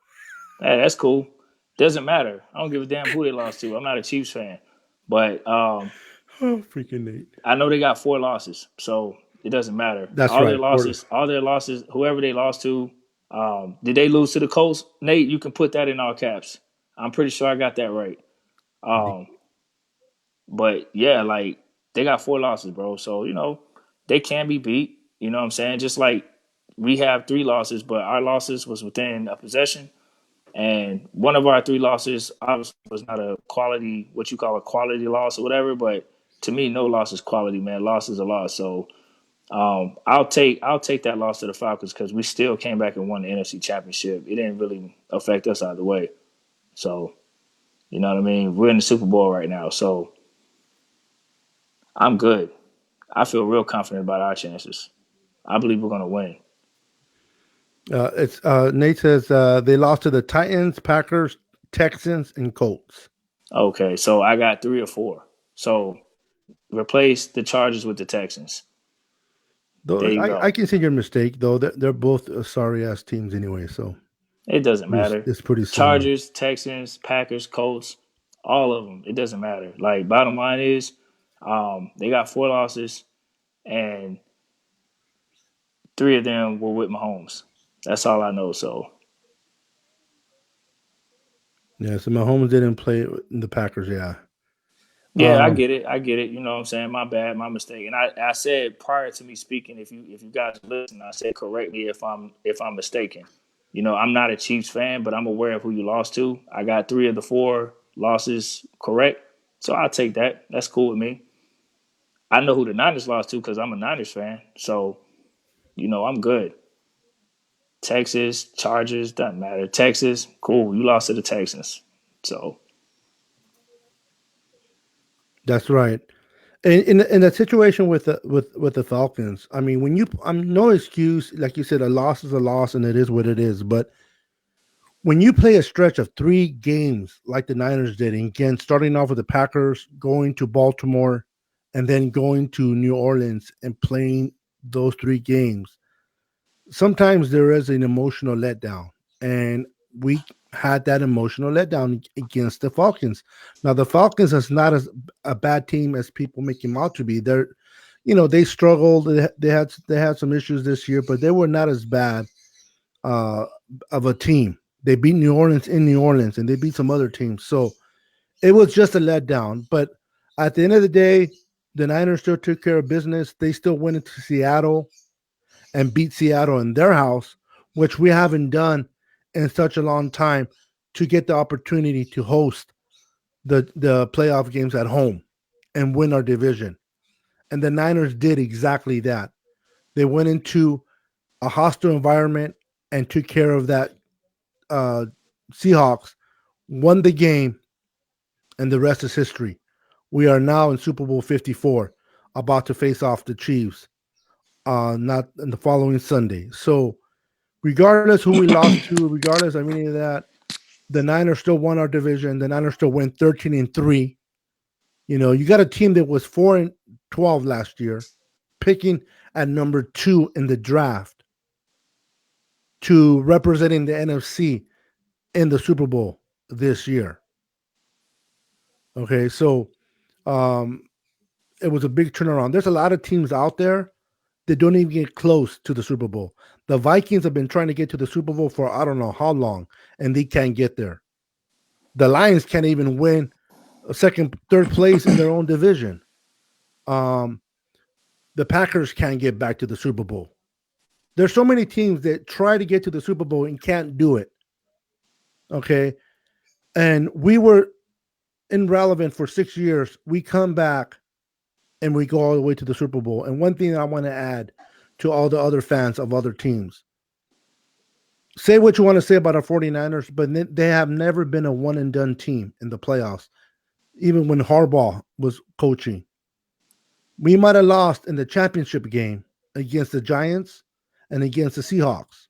hey, that's cool. Doesn't matter. I don't give a damn who they lost to. I'm not a Chiefs fan, but Oh, freaking Nate. I know they got 4 losses, so it doesn't matter. That's right. All their losses, whoever they lost to, did they lose to the Colts? Nate, you can put that in all caps. I'm pretty sure I got that right. But yeah, like they got 4 losses, bro. So they can be beat. You know what I'm saying? Just like we have 3 losses, but our losses was within a possession. And one of our 3 losses obviously was not a quality, what you call a quality loss or whatever. But to me, no loss is quality, man. Loss is a loss. So I'll take that loss to the Falcons because we still came back and won the NFC Championship. It didn't really affect us either way. So you know what I mean. We're in the Super Bowl right now, so I'm good. I feel real confident about our chances. I believe we're gonna win. It's Nate says they lost to the Titans, Packers, Texans, and Colts. Okay, so I got 3 or 4. So replace the Chargers with the Texans. Though There you I go. can see your mistake though. They're both sorry ass teams anyway, so It doesn't matter. it's pretty similar. Chargers, Texans, Packers, Colts, all of them. It doesn't matter. Like bottom line is, they got 4 losses, and 3 of them were with Mahomes. That's all I know. So Yeah, so Mahomes didn't play in the Packers. Yeah. yeah, I Um, get it. I get it. You know what I'm saying? My bad, my mistake. And I said prior to me speaking, if you guys listen, I said correct me if I'm mistaken. I'm not a Chiefs fan, but I'm aware of who you lost to. I got 3 of the 4 losses correct. So I'll take that. That's cool with me. I know who the Niners lost to because I'm a Niners fan. So, I'm good. Texas, Chargers, doesn't matter. Texas, cool. You lost to the Texans. So that's right. In that situation with the Falcons, I mean, when I'm no excuse, like you said, a loss is a loss, and it is what it is. But when you play a stretch of 3 games like the Niners did, and again, starting off with the Packers, going to Baltimore, and then going to New Orleans and playing those 3 games, sometimes there is an emotional letdown. And we had that emotional letdown against the Falcons. Now, the Falcons is not as a bad team as people make them out to be. They struggled. They had some issues this year, but they were not as bad uh, of a team. They beat New Orleans in New Orleans, and they beat some other teams. So it was just a letdown. But at the end of the day, the Niners still took care of business. They still went into Seattle and beat Seattle in their house, which we haven't done in such a long time, to get the opportunity to host the playoff games at home and win our division. And the Niners did exactly that. They went into a hostile environment and took care of that. uh, Seahawks won the game, and the rest is history. We are now in Super Bowl 54, about to face off the Chiefs, not in the following Sunday. So, regardless who we lost to, regardless of any of that, the Niners still won our division. The Niners still went 13-3. You got a team that was 4-12 last year, picking at number 2 in the draft, to representing the NFC in the Super Bowl this year. Okay, so um, it was a big turnaround. There's a lot of teams out there that don't even get close to the Super Bowl. The Vikings have been trying to get to the Super Bowl for I don't know how long, and they can't get there. The Lions can't even win a third place in their own division. Um, the Packers can't get back to the Super Bowl. There's so many teams that try to get to the Super Bowl and can't do it. Okay, and we were irrelevant for 6 years. We come back and we go all the way to the Super Bowl. And one thing I want to add to all the other fans of other teams, say what you want to say about our 49ers, but they have never been a one and done team in the playoffs. Even when Harbaugh was coaching, we might have lost in the championship game against the Giants and against the Seahawks,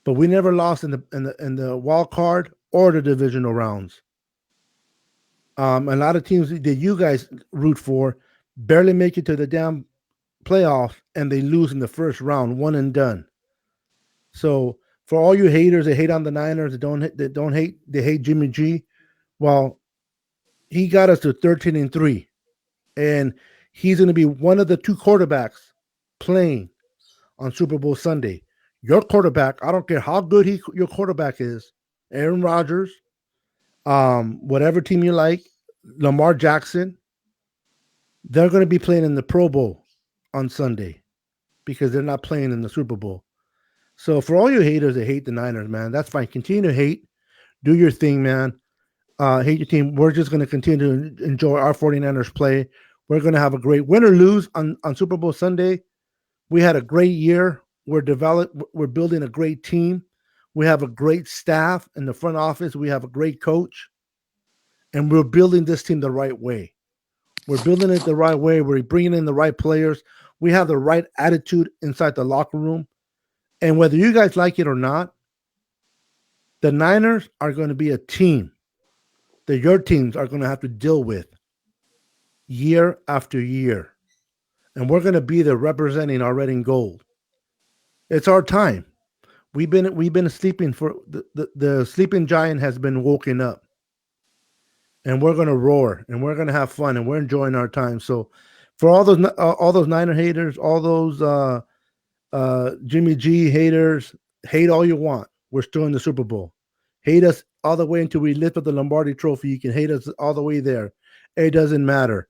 but we never lost in the wild card or the divisional rounds. A lot of teams that you guys root for barely make it to the damn playoffs and they lose in the first round, one and done. So for all you haters that hate on the Niners, they hate Jimmy G. Well, he got us to 13-3, and he's going to be one of the two quarterbacks playing on Super Bowl Sunday. Your quarterback, I don't care how good your quarterback is, Aaron Rodgers, whatever team you like, Lamar Jackson, they're going to be playing in the Pro Bowl on Sunday because they're not playing in the Super Bowl. So for all you haters that hate the Niners, man, that's fine. Continue to hate. Do your thing, man. Hate your team. We're just going to continue to enjoy our 49ers play. We're going to have a great win or lose on Super Bowl Sunday. We had a great year. We're building a great team. We have a great staff in the front office. We have a great coach. And we're building this team the right way. We're building it the right way. We're bringing in the right players. We have the right attitude inside the locker room. And whether you guys like it or not, the Niners are going to be a team that your teams are going to have to deal with year after year. And we're going to be there representing our red and gold. It's our time. We've been sleeping for the sleeping giant has been woken up. And we're going to roar and we're going to have fun and we're enjoying our time. So for all those Niner haters, all those Jimmy G haters, hate all you want. We're still in the Super Bowl. Hate us all the way until we lift up the Lombardi Trophy. You can hate us all the way there. It doesn't matter.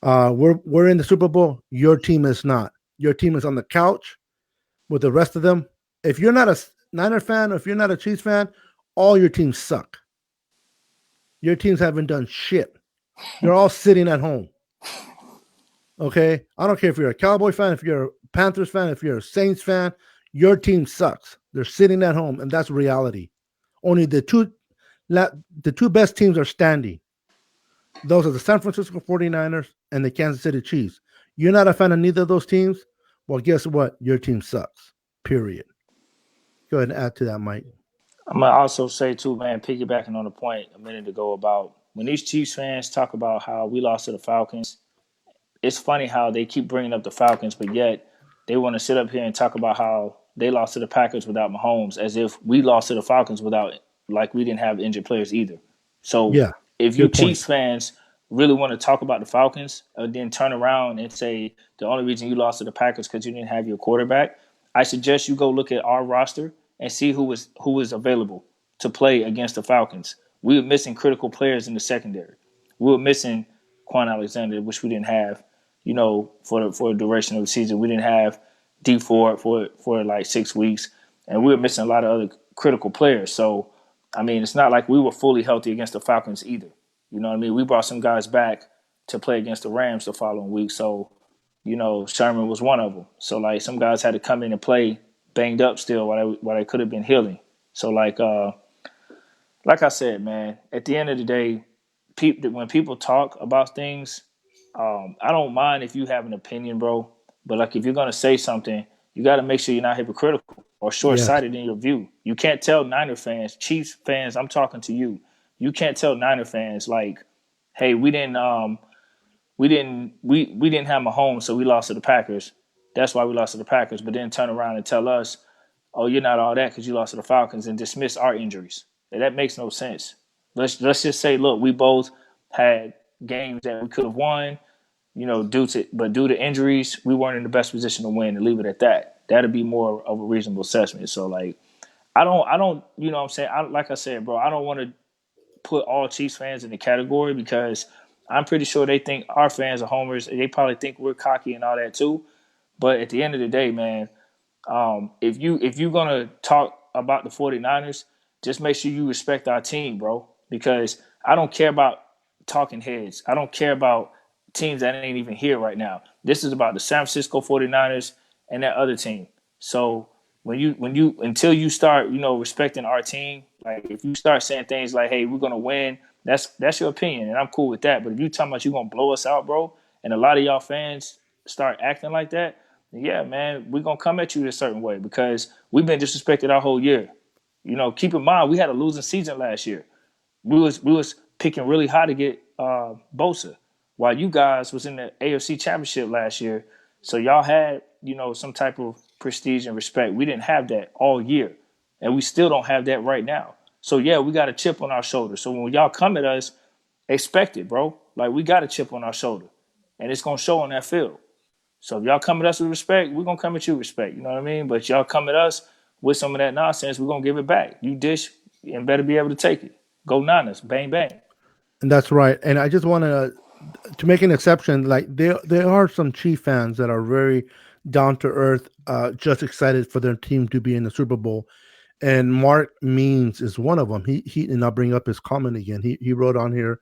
We're in the Super Bowl. Your team is not. Your team is on the couch with the rest of them. If you're not a Niner fan or if you're not a Chiefs fan, all your teams suck. Your teams haven't done shit. You're all sitting at home. Okay? I don't care if you're a Cowboy fan, if you're a Panthers fan, if you're a Saints fan, your team sucks. They're sitting at home, and that's reality. Only the two best teams are standing. Those are the San Francisco 49ers and the Kansas City Chiefs. You're not a fan of neither of those teams? Well, guess what? Your team sucks. Period. Go ahead and add to that, Mike. I'm gonna also say too, man, piggybacking on the point a minute ago about when these Chiefs fans talk about how we lost to the Falcons, it's funny how they keep bringing up the Falcons, but yet they want to sit up here and talk about how they lost to the Packers without Mahomes, as if we lost to the Falcons without, like, we didn't have injured players either. So Yeah, if you good point. Chiefs fans really want to talk about the Falcons and then turn around and say the only reason you lost to the Packers because you didn't have your quarterback, I suggest you go look at our roster and see who was available to play against the Falcons. We were missing critical players in the secondary. We were missing Quan Alexander, which we didn't have, for the duration of the season. We didn't have D Ford for like 6 weeks, and we were missing a lot of other critical players. So, I mean, it's not like we were fully healthy against the Falcons either. You know what I mean? We brought some guys back to play against the Rams the following week. So, Sherman was one of them. So, like, some guys had to come in and play banged up still while they could have been healing. So, like I said, man, at the end of the day, when people talk about things, I don't mind if you have an opinion, bro. But, like, if you're going to say something, you got to make sure you're not hypocritical or short-sighted in your view. You can't tell Niner fans, Chiefs fans, I'm talking to you. You can't tell Niner fans, like, hey, we didn't have Mahomes, so we lost to the Packers. That's why we lost to the Packers. But then turn around and tell us, oh, you're not all that because you lost to the Falcons, and dismiss our injuries. That makes no sense. Let's just say, look, we both had games that we could have won, due to injuries, we weren't in the best position to win, and leave it at that. That'd be more of a reasonable assessment. So, like, I don't, you know what I'm saying? Like I said, bro, I don't want to put all Chiefs fans in the category because I'm pretty sure they think our fans are homers. They probably think we're cocky and all that too. But at the end of the day, man, if you're going to talk about the 49ers, just make sure you respect our team, bro, because I don't care about talking heads. I don't care about teams that ain't even here right now. This is about the San Francisco 49ers and that other team. So when you until you start, respecting our team, like if you start saying things like, "Hey, we're gonna win," that's your opinion, and I'm cool with that. But if you talking about you gonna blow us out, bro, and a lot of y'all fans start acting like that, then yeah, man, we're gonna come at you a certain way because we've been disrespected our whole year. Keep in mind we had a losing season last year. We was picking really high to get Bosa, while you guys was in the AFC Championship last year. So y'all had some type of prestige and respect. We didn't have that all year, and we still don't have that right now. So yeah, we got a chip on our shoulder. So when y'all come at us, expect it, bro. Like we got a chip on our shoulder, and it's gonna show on that field. So if y'all come at us with respect, we're gonna come at you with respect. You know what I mean? But y'all come at us with some of that nonsense, we're gonna give it back. You dish and better be able to take it. Go Niners, bang bang. And that's right. And I just want to make an exception. Like there are some Chief fans that are very down to earth, just excited for their team to be in the Super Bowl. And Mark Means is one of them. He and I'll bring up his comment again. He wrote on here,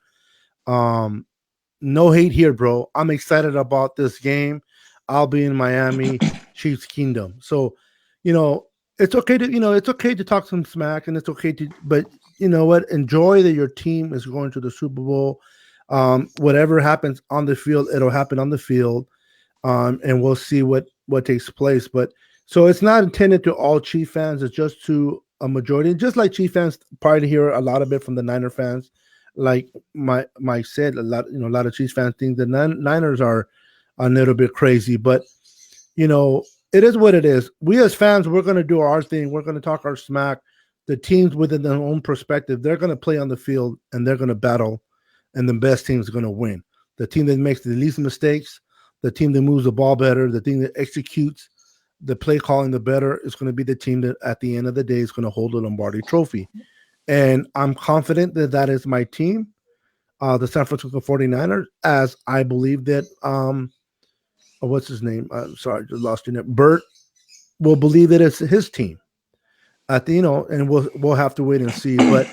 no hate here, bro. I'm excited about this game. I'll be in Miami, Chiefs Kingdom. So, it's okay to talk some smack, and it's okay to, but you know what? Enjoy that your team is going to the Super Bowl. Whatever happens on the field, it'll happen on the field, and we'll see what takes place. But so it's not intended to all Chief fans; it's just to a majority. Just like Chief fans probably hear a lot of it from the Niner fans. Like Mike said, a lot of Chiefs fans think the Niners are a little bit crazy, but it is what it is. We as fans, we're going to do our thing. We're going to talk our smack. The teams within their own perspective, they're going to play on the field and they're going to battle, and the best team is going to win. The team that makes the least mistakes, the team that moves the ball better, the team that executes the play calling the better is going to be the team that at the end of the day is going to hold the Lombardi Trophy. And I'm confident that that is my team, the San Francisco 49ers, as I believe that what's his name? Sorry, just lost your name. Bert will believe that it's his team. And we'll have to wait and see. But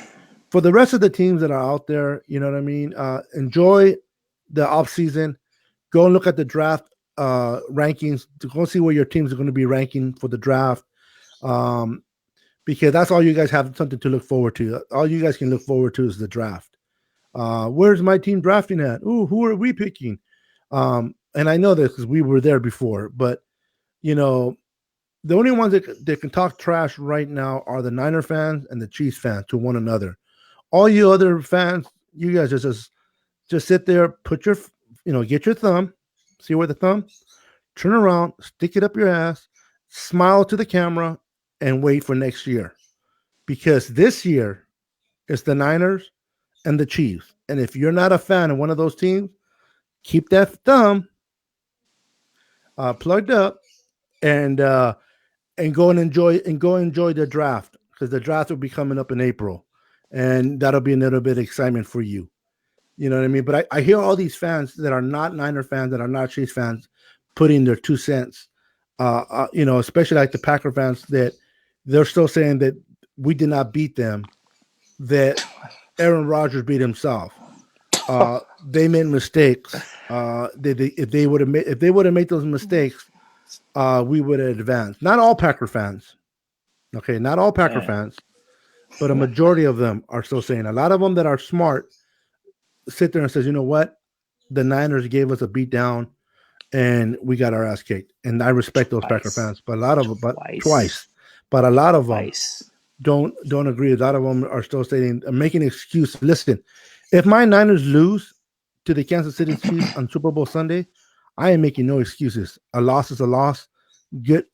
for the rest of the teams that are out there, you know what I mean? Enjoy the offseason. Go and look at the draft rankings to go see where your teams are going to be ranking for the draft. Because that's all you guys have something to look forward to. All you guys can look forward to is the draft. Where's my team drafting at? Ooh, who are we picking? And I know this because we were there before, but the only ones that can talk trash right now are the Niner fans and the Chiefs fans to one another. All you other fans, you guys just sit there, put your, get your thumb, see where the thumb, turn around, stick it up your ass, smile to the camera, and wait for next year. Because this year it's the Niners and the Chiefs. And if you're not a fan of one of those teams, keep that thumb plugged up and go and enjoy the draft, because the draft will be coming up in April, and that'll be a little bit of excitement for you. You know what I mean? But I hear all these fans that are not Niner fans, that are not Chiefs fans, putting their 2 cents. Especially like the Packer fans, that they're still saying that we did not beat them, that Aaron Rodgers beat himself. They made mistakes. If they would have made those mistakes, we would have advanced. Not all Packer fans. Okay, not all Packer fans, but a majority of them are still saying. A lot of them that are smart sit there and says, you know what? The Niners gave us a beat down and we got our ass kicked. And I respect those Packer fans, but a lot of them, twice. But a lot of them don't agree. A lot of them are still saying, making an excuse. Listen, if my Niners lose to the Kansas City Chiefs on Super Bowl Sunday, I am making no excuses. A loss is a loss.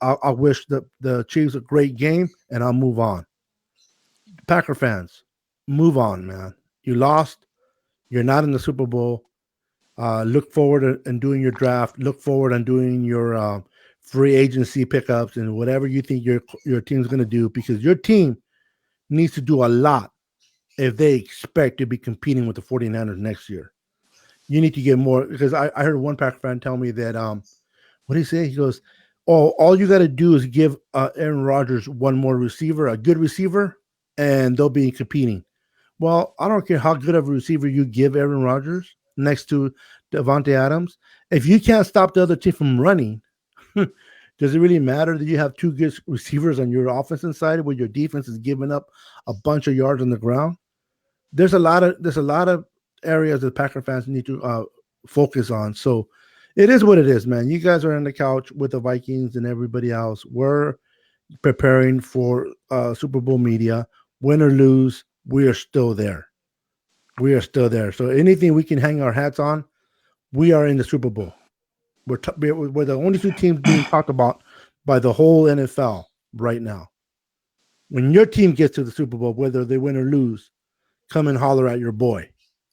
I wish the Chiefs a great game, and I'll move on. Packer fans, move on, man. You lost. You're not in the Super Bowl. Look forward and doing your draft. Look forward and doing your free agency pickups and whatever you think your team's going to do, because your team needs to do a lot if they expect to be competing with the 49ers next year. You need to get more, because I heard one Packer fan tell me that what did he say? He goes, all you got to do is give Aaron Rodgers one more receiver, a good receiver, and they'll be competing. Well, I don't care how good of a receiver you give Aaron Rodgers next to Davante Adams. If you can't stop the other team from running, Does it really matter that you have two good receivers on your offensive side where your defense is giving up a bunch of yards on the ground? There's a lot of areas that Packer fans need to focus on. So it is what it is, man. You guys are on the couch with the Vikings and everybody else. We're preparing for Super Bowl media. Win or lose, we are still there. We are still there. So anything we can hang our hats on, we are in the Super Bowl. We're the only two teams being talked about by the whole NFL right now. When your team gets to the Super Bowl, whether they win or lose, come and holler at your boy.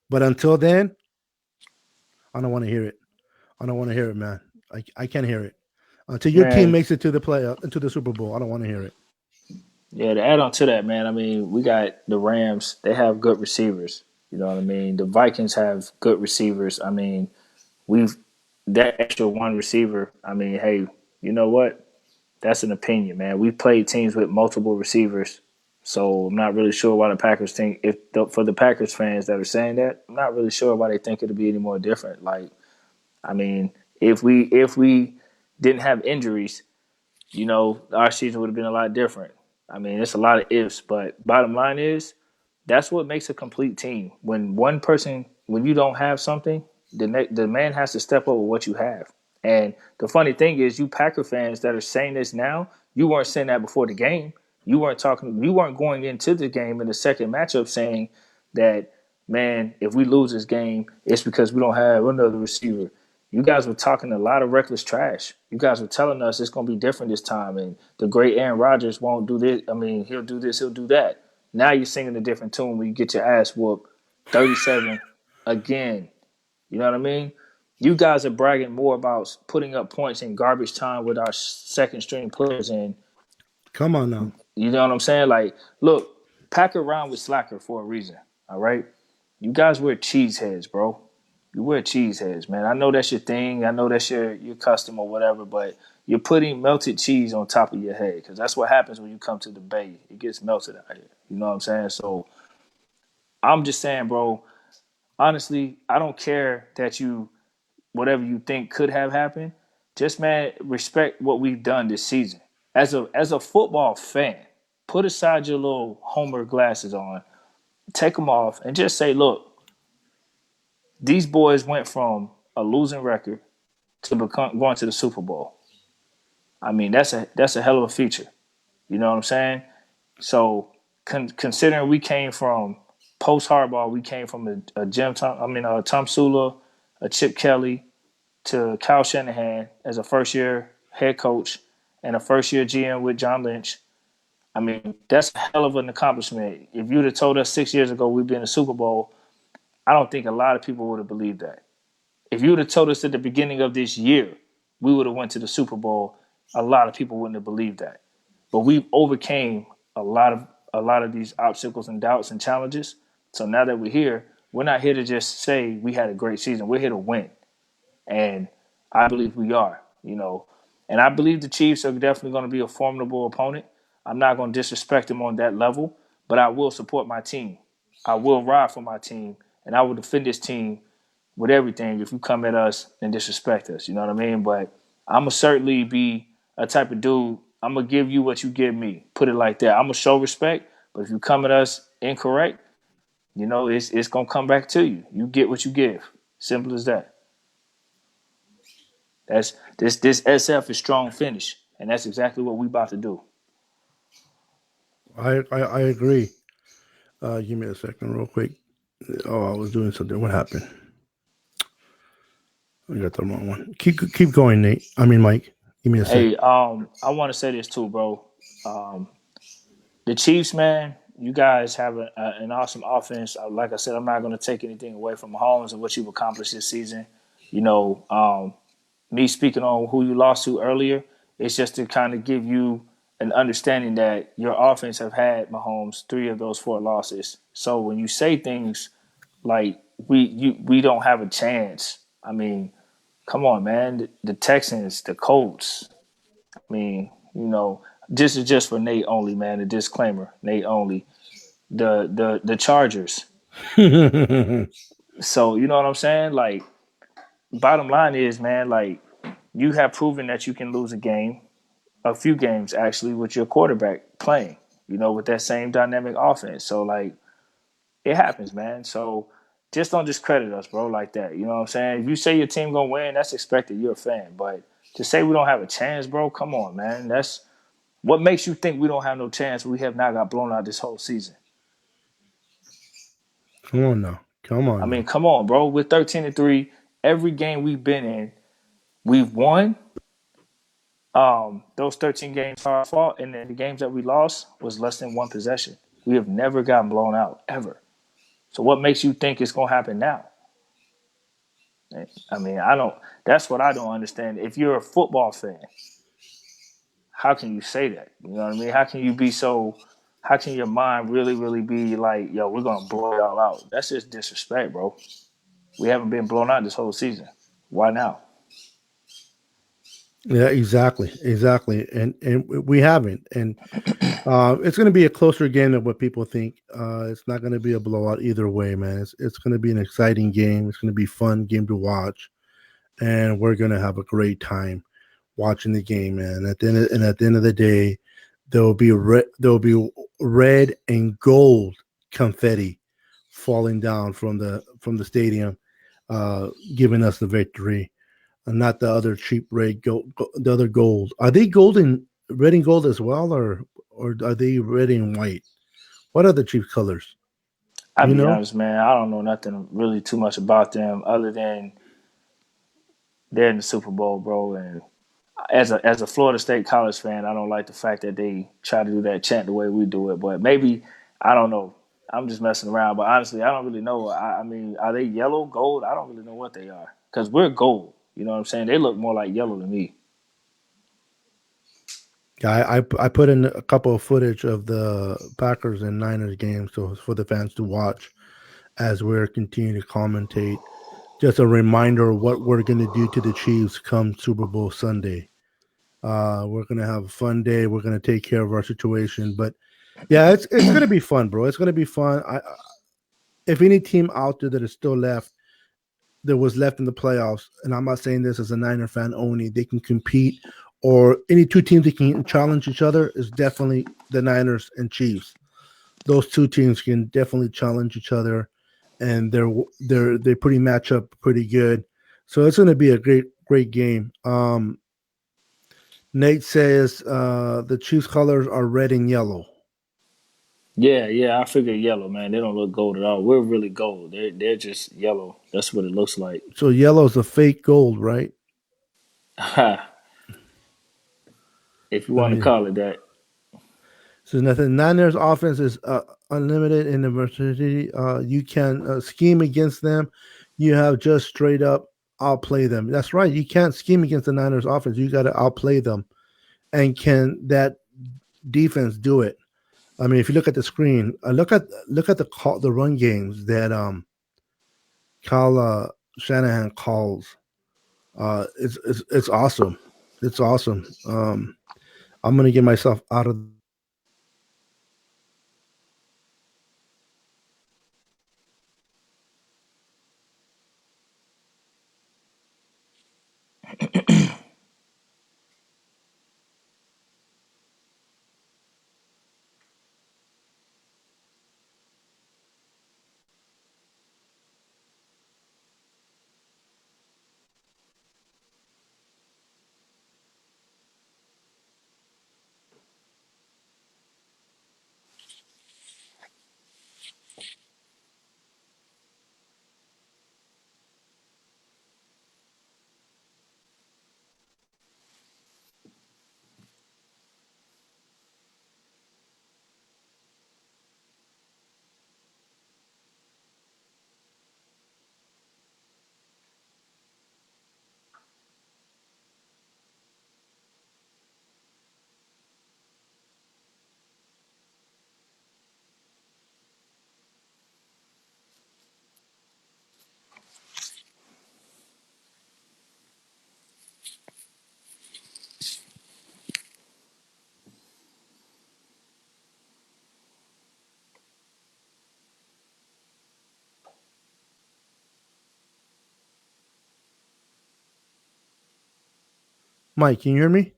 But until then, I don't want to hear it. I don't want to hear it, man. I can't hear it. Until your team Man, makes it to the playoff, into the Super Bowl, I don't want to hear it. yeah, to add on to that, man, I mean, we got the Rams. They have good receivers. You know what I mean? The Vikings have good receivers. I mean, we've that extra one receiver. I mean, hey, you know what? That's an opinion, man. We've played teams with multiple receivers, so I'm not really sure why the Packers think for the Packers fans that are saying that, I'm not really sure why they think it'll be any more different. Like, I mean, if we didn't have injuries, our season would have been a lot different. I mean, it's a lot of ifs, but bottom line is that's what makes a complete team. When you don't have something, the man has to step up with what you have. And the funny thing is, you Packer fans that are saying this now, you weren't saying that before the game. You weren't going into the game in the second matchup saying that, man, if we lose this game, it's because we don't have another receiver. You guys were talking a lot of reckless trash. You guys were telling us it's going to be different this time, and the great Aaron Rodgers won't do this. I mean, he'll do this, he'll do that. Now you're singing a different tune when you get your ass whooped 37 again. You know what I mean? You guys are bragging more about putting up points in garbage time with our second string players, and Come on now. you know what I'm saying? Like, look, pack around with slacker for a reason. All right, you guys wear cheeseheads, bro. You wear cheeseheads, man. I know that's your thing. I know that's your custom or whatever, but you're putting melted cheese on top of your head because that's what happens when you come to the Bay. It gets melted out here. You know what I'm saying? So I'm just saying, bro. Honestly, I don't care that whatever you think could have happened. Just man, respect what we've done this season. As a football fan, put aside your little homer glasses on, take them off, and just say, look, these boys went from a losing record to going to the Super Bowl. I mean, that's a hell of a feature. You know what I'm saying? So considering we came from post Harbaugh, we came from a Tom Sula, a Chip Kelly, to Kyle Shanahan as a first year head coach and a first year GM with John Lynch. I mean, that's a hell of an accomplishment. If you'd have told us 6 years ago we'd be in the Super Bowl, I don't think a lot of people would have believed that. If you would have told us at the beginning of this year we would have went to the Super Bowl, a lot of people wouldn't have believed that. But we've overcame a lot of these obstacles and doubts and challenges. So now that we're here, we're not here to just say we had a great season. We're here to win. And I believe we are. And I believe the Chiefs are definitely going to be a formidable opponent. I'm not going to disrespect them on that level, but I will support my team. I will ride for my team, and I will defend this team with everything if you come at us and disrespect us. You know what I mean? But I'm going to certainly be a type of dude. I'm going to give you what you give me. Put it like that. I'm going to show respect, but if you come at us incorrect, it's going to come back to you. You get what you give. Simple as that. That's this SF is strong finish, and that's exactly what we about to do. I agree. Give me a second, real quick. Oh, I was doing something. What happened? I got the wrong one. Keep going, Nate. I mean, Mike. Give me a second. Hey, I want to say this too, bro. Um, the Chiefs, man, you guys have an awesome offense. Like I said, I'm not going to take anything away from Mahomes and what you've accomplished this season. You know, me speaking on who you lost to earlier, it's just to kind of give you an understanding that your offense have had Mahomes 3 of those 4 losses. So when you say things like we don't have a chance, I mean, come on, man. The Texans, the Colts. I mean, this is just for Nate only, man. A disclaimer, Nate only. The Chargers. So you know what I'm saying? Like, bottom line is, man, like you have proven that you can lose a game. a few games actually with your quarterback playing, with that same dynamic offense. So like it happens, man. So just don't discredit us, bro, like that. You know what I'm saying? If you say your team gonna win, that's expected. You're a fan. But to say we don't have a chance, bro, come on, man. That's what makes you think we don't have no chance. We have not got blown out this whole season. Come on now. Come I on mean, now. come on, bro. We're 13-3. Every game we've been in, we've won. Those 13 games are our fault, and then the games that we lost was less than one possession. We have never gotten blown out ever. So what makes you think it's gonna happen now? I mean, I don't. That's what I don't understand. If you're a football fan, how can you say that? You know what I mean? How can you be so? How can your mind really, really be like, yo, we're gonna blow it all out? That's just disrespect, bro. We haven't been blown out this whole season. Why now? Yeah, exactly, and we haven't, and it's going to be a closer game than what people think. It's not going to be a blowout either way, man. It's going to be an exciting game. It's going to be a fun game to watch, and we're going to have a great time watching the game, man. At the end of the day, there will be red and gold confetti falling down from the stadium, giving us the victory, and not the other cheap red gold. The other gold, are they golden, red and gold as well, or are they red and white? What are the cheap colors? I'll You be know? honest, man. I don't know nothing really too much about them other than they're in the Super Bowl, bro. And as a Florida State college fan, I don't like the fact that they try to do that chant the way we do it. But maybe I don't know. I'm just messing around. But honestly, I don't really know. I mean, are they yellow, gold? I don't really know what they are because we're gold. You know what I'm saying? They look more like yellow to me. Yeah, I put in a couple of footage of the Packers and Niners game, so for the fans to watch as we're continuing to commentate. Just a reminder of what we're going to do to the Chiefs come Super Bowl Sunday. We're going to have a fun day. We're going to take care of our situation, but yeah, it's going to be fun, bro. It's going to be fun. If any team out there that is still left, that was left in the playoffs, and I'm not saying this as a Niner fan only, they can compete, or any two teams that can challenge each other is definitely the Niners and Chiefs. Those two teams can definitely challenge each other, and they pretty match up pretty good. So it's going to be a great game. Nate says the Chiefs colors are red and yellow. Yeah, yeah. I figured yellow, man. They don't look gold at all. We're really gold. They're just yellow. That's what it looks like. So yellow is a fake gold, right? If you I want to mean, call it that. so nothing. Niners offense is unlimited in adversity. You can scheme against them. You have just straight up outplay them. That's right. You can't scheme against the Niners offense. You got to outplay them. And can that defense do it? I mean, if you look at the screen, look at the run games that Kyle Shanahan calls. It's awesome. It's awesome. I'm gonna get myself out of. Mike, can you hear me?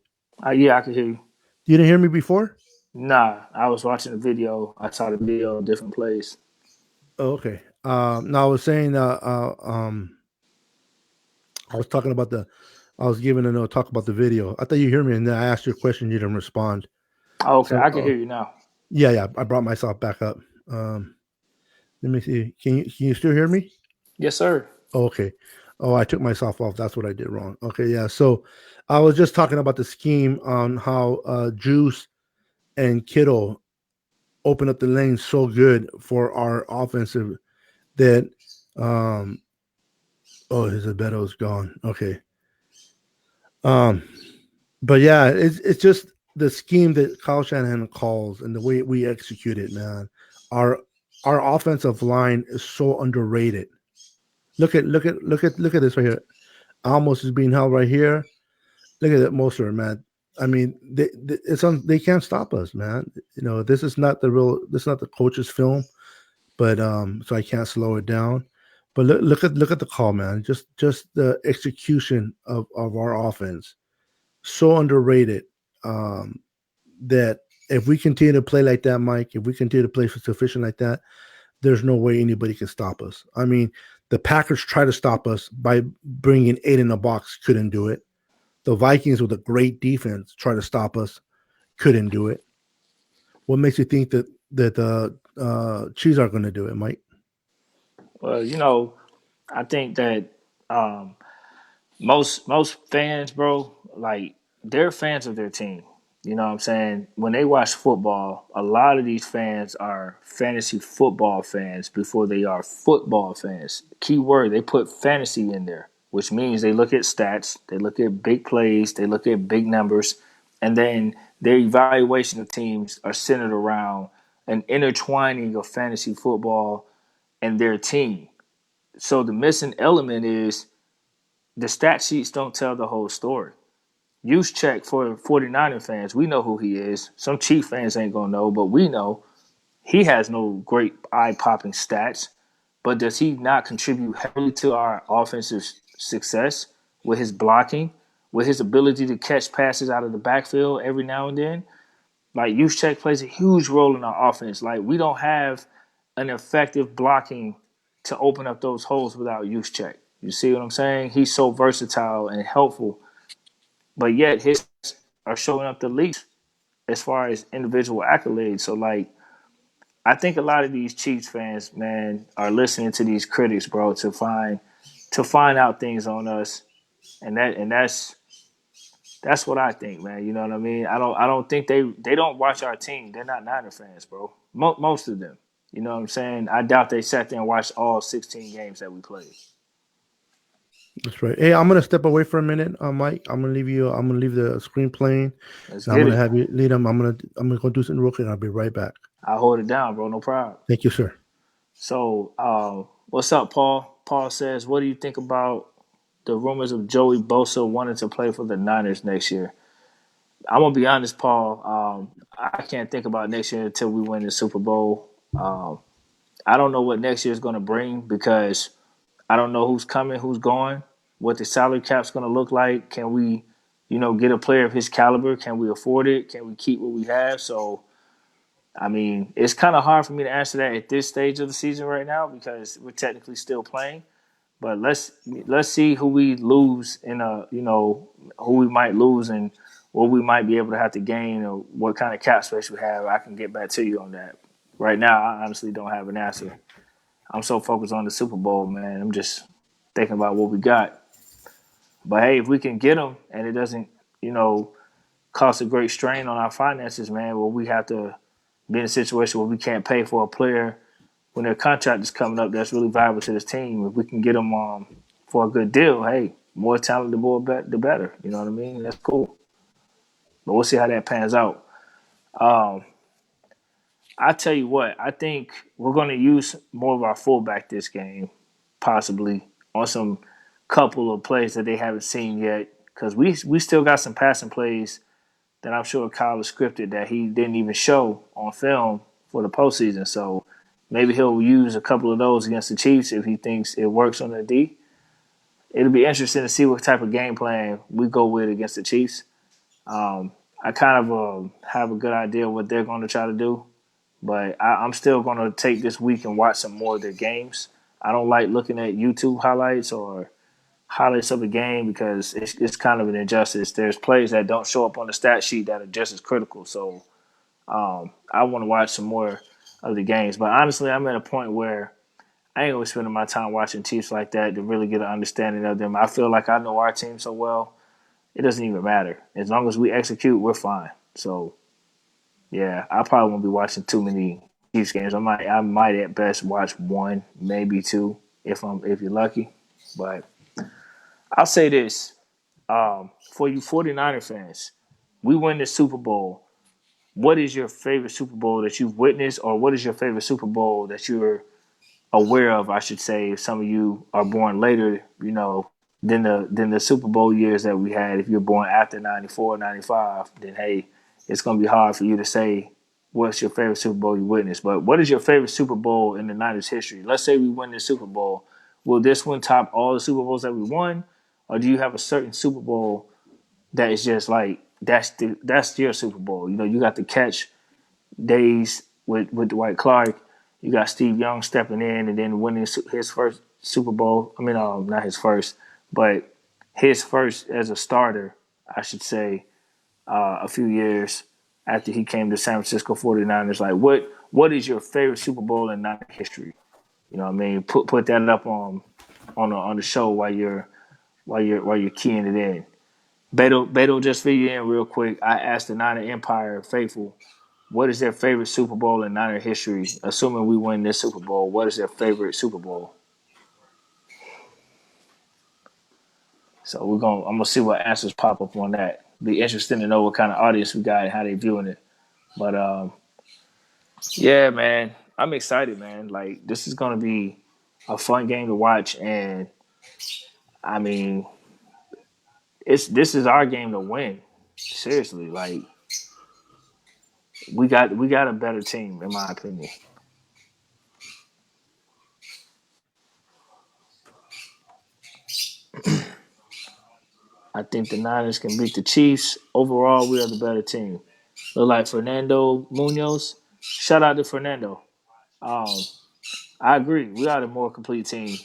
Yeah, I can hear you. You didn't hear me before? Nah, I was watching the video. I saw the video in different plays. Oh, okay. Now I was saying, I was talking about I was giving a talk about the video. I thought you hear me, and then I asked you a question, you didn't respond. Oh, okay, So, I can hear you now. yeah, yeah, I brought myself back up. Let me see. Can you still hear me? Yes, sir. Oh, okay. Oh, I took myself off. That's what I did wrong. Okay, yeah. So I was just talking about the scheme on how Juice and Kittle open up the lane so good for our offensive that oh, his Abeto's gone. Okay. Um but yeah, it's just the scheme that Kyle Shanahan calls and the way we execute it, man. Our our offensive line is so underrated. Look at this right here. Almost is being held right here. Look at that Moser, man. I mean, they can't stop us, man. This is not this is not the coach's film, but so I can't slow it down. But look at the call, man. Just the execution of our offense, so underrated. Um, that if we continue to play like that, Mike, if we continue to play sufficient like that, there's no way anybody can stop us. I mean, the Packers try to stop us by bringing 8 in the box, couldn't do it. The Vikings with a great defense try to stop us, couldn't do it. What makes you think that the Chiefs are going to do it, Mike? Well, I think that um, most fans, bro, like they're fans of their team. You know what I'm saying? When they watch football, a lot of these fans are fantasy football fans before they are football fans. Key word, they put fantasy in there, which means they look at stats, they look at big plays, they look at big numbers, and then their evaluation of teams are centered around an intertwining of fantasy football and their team. So the missing element is the stat sheets don't tell the whole story. Use check for 49er fans. We know who he is. Some Chief fans ain't going to know, but we know he has no great eye popping stats. But does he not contribute heavily to our offensive success with his blocking, with his ability to catch passes out of the backfield every now and then? Like, check plays a huge role in our offense. Like, we don't have an effective blocking to open up those holes without check. You see what I'm saying? He's so versatile and helpful, but yet his are showing up the least as far as individual accolades. So, like, I think a lot of these Chiefs fans, man, are listening to these critics, bro, to find out things on us, and that's what I think, man. You know what I mean? I don't think they don't watch our team. They're not Niner fans, bro. Most of them. You know what I'm saying? I doubt they sat there and watched all 16 games that we played. That's right. Hey, I'm gonna step away for a minute, Mike. I'm gonna leave you. I'm gonna leave the screen playing, Let's and I'm get gonna it. have you lead them. I'm gonna go do something real quick, and I'll be right back. I'll hold it down, bro. No problem. Thank you, sir. So, what's up, Paul? Paul says, what do you think about the rumors of Joey Bosa wanting to play for the Niners next year? I'm gonna be honest, Paul. I can't think about next year until we win the Super Bowl. I don't know what next year is gonna bring because I don't know who's coming, who's going, what the salary cap's gonna look like. Can we, get a player of his caliber? Can we afford it? Can we keep what we have? So, I mean, it's kind of hard for me to answer that at this stage of the season right now because we're technically still playing. But let's see who we lose who we might lose and what we might be able to have to gain or what kind of cap space we have. I can get back to you on that. Right now, I honestly don't have an answer. I'm so focused on the Super Bowl, man. I'm just thinking about what we got. But hey, if we can get them and it doesn't, you know, cause a great strain on our finances, man, where we have to be in a situation where we can't pay for a player when their contract is coming up that's really valuable to this team. If we can get them for a good deal, hey, more talent, the better. You know what I mean? That's cool. But we'll see how that pans out. Um, I tell you what, I think we're going to use more of our fullback this game, possibly on some couple of plays that they haven't seen yet. Because we still got some passing plays that I'm sure Kyle has scripted that he didn't even show on film for the postseason. So maybe he'll use a couple of those against the Chiefs if he thinks it works on the D. It'll be interesting to see what type of game plan we go with against the Chiefs. I kind of have a good idea what they're going to try to do, but I'm still going to take this week and watch some more of their games. I don't like looking at YouTube highlights or highlights of a game because it's kind of an injustice. There's plays that don't show up on the stat sheet that are just as critical. So I want to watch some more of the games. But honestly, I'm at a point where I ain't gonna be spending my time watching Chiefs like that to really get an understanding of them. I feel like I know our team so well, it doesn't even matter. As long as we execute, we're fine. So yeah, I probably won't be watching too many Chiefs games. I might at best watch one, maybe two, if you're lucky. But I'll say this. For you 49er fans, we win the Super Bowl. What is your favorite Super Bowl that you've witnessed, or what is your favorite Super Bowl that you're aware of? I should say, if some of you are born later, than the Super Bowl years that we had. If you're born after 94, 95, then hey, it's gonna be hard for you to say what's your favorite Super Bowl you witnessed. But what is your favorite Super Bowl in the Niners history? Let's say we win the Super Bowl. Will this one top all the Super Bowls that we won, or do you have a certain Super Bowl that is just like that's your Super Bowl? You got the catch days with Dwight Clark. You got Steve Young stepping in and then winning his first Super Bowl. I mean, not his first, but his first as a starter, I should say, a few years after he came to San Francisco 49ers. Like, what is your favorite Super Bowl in Niner history? You know what I mean? Put that up on the show while you're keying it in. Beto, just fill you in real quick. I asked the Niner Empire faithful, what is their favorite Super Bowl in Niner history? Assuming we win this Super Bowl, what is their favorite Super Bowl? So I'm gonna see what answers pop up on that. Be interesting to know what kind of audience we got and how they viewing it. But yeah, man, I'm excited, man. Like this is gonna be a fun game to watch, and I mean, this is our game to win. Seriously, like we got a better team, in my opinion. I think the Niners can beat the Chiefs. Overall, we are the better team. Look like Fernando Munoz. Shout out to Fernando. Um, I agree. We are the more complete team.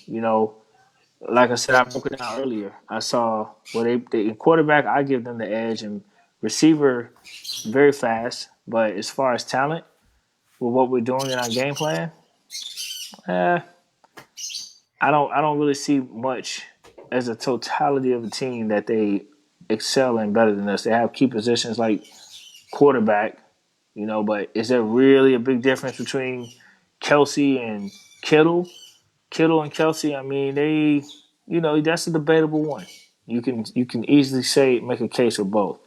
Like I said, I broke it down earlier. I saw they in quarterback. I give them the edge, and receiver very fast. But as far as talent, with what we're doing in our game plan, eh, I don't really see much as a totality of a team that they excel in better than us. They have key positions like quarterback, but is there really a big difference between Kelsey and Kittle? Kittle and Kelsey, I mean, that's a debatable one. You can easily make a case for both.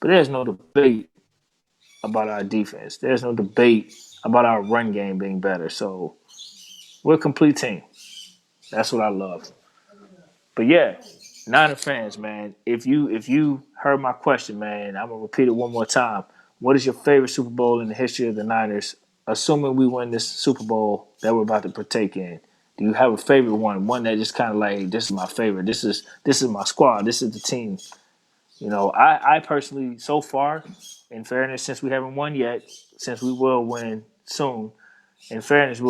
But there's no debate about our defense. There's no debate about our run game being better. So we're a complete team. That's what I love. But yeah, Niner fans, man, if you heard my question, man, I'm gonna repeat it one more time. What is your favorite Super Bowl in the history of the Niners? Assuming we win this Super Bowl that we're about to partake in, do you have a favorite one? One that just kind of like, hey, this is my favorite. This is my squad. This is the team. I personally, so far, in fairness, since we haven't won yet, since we will win soon, in fairness, the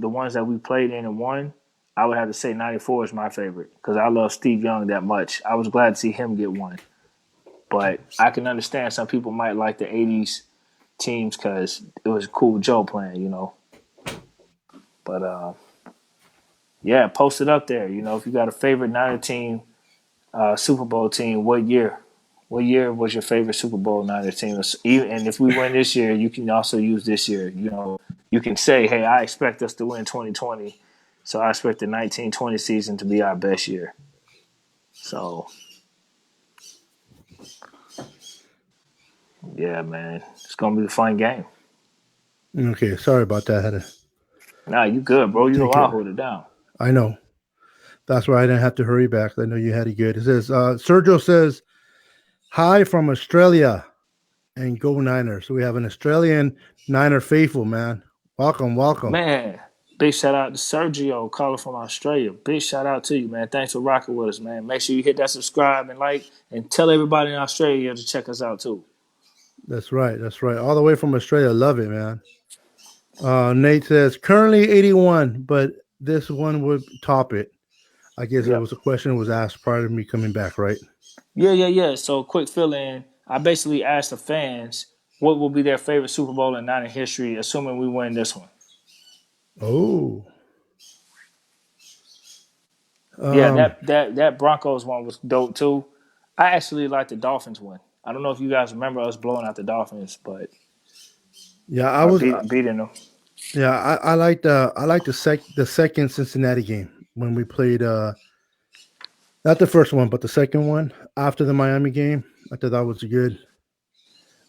ones that we played in and won, I would have to say 94 is my favorite because I love Steve Young that much. I was glad to see him get one. But I can understand some people might like the 80s teams because it was cool Joe playing. But yeah, post it up there. If you got a favorite Niner team, Super Bowl team, what year? What year was your favorite Super Bowl Niner team? And if we win this year, you can also use this year. You can say, hey, I expect us to win 2020. So I expect the 1920 season to be our best year. So, yeah, man. It's going to be a fun game. Okay, sorry about that. I had to Nah, you good, bro. I'll hold it down. I know. That's why I didn't have to hurry back. I know you had it good. It says, Sergio says, hi from Australia and go Niners. So we have an Australian Niner faithful, man. Welcome. Man, Big shout out to Sergio calling from Australia. Big shout out to you, man. Thanks for rocking with us, man. Make sure you hit that subscribe and like and tell everybody in Australia to check us out too. That's right. That's right. All the way from Australia. Love it, man. Nate says currently 81, but this one would top it. I guess it Yep. was a question was asked prior to me coming back, right? Yeah. So quick fill in. I basically asked the fans what will be their favorite Super Bowl in Niner history, assuming we win this one. Oh. Yeah, that Broncos one was dope too. I actually like the Dolphins one. I don't know if you guys remember us blowing out the Dolphins, but yeah, I was beating them. yeah, I like the second Cincinnati game when we played not the first one, but the second one after the Miami game. I thought that was a good,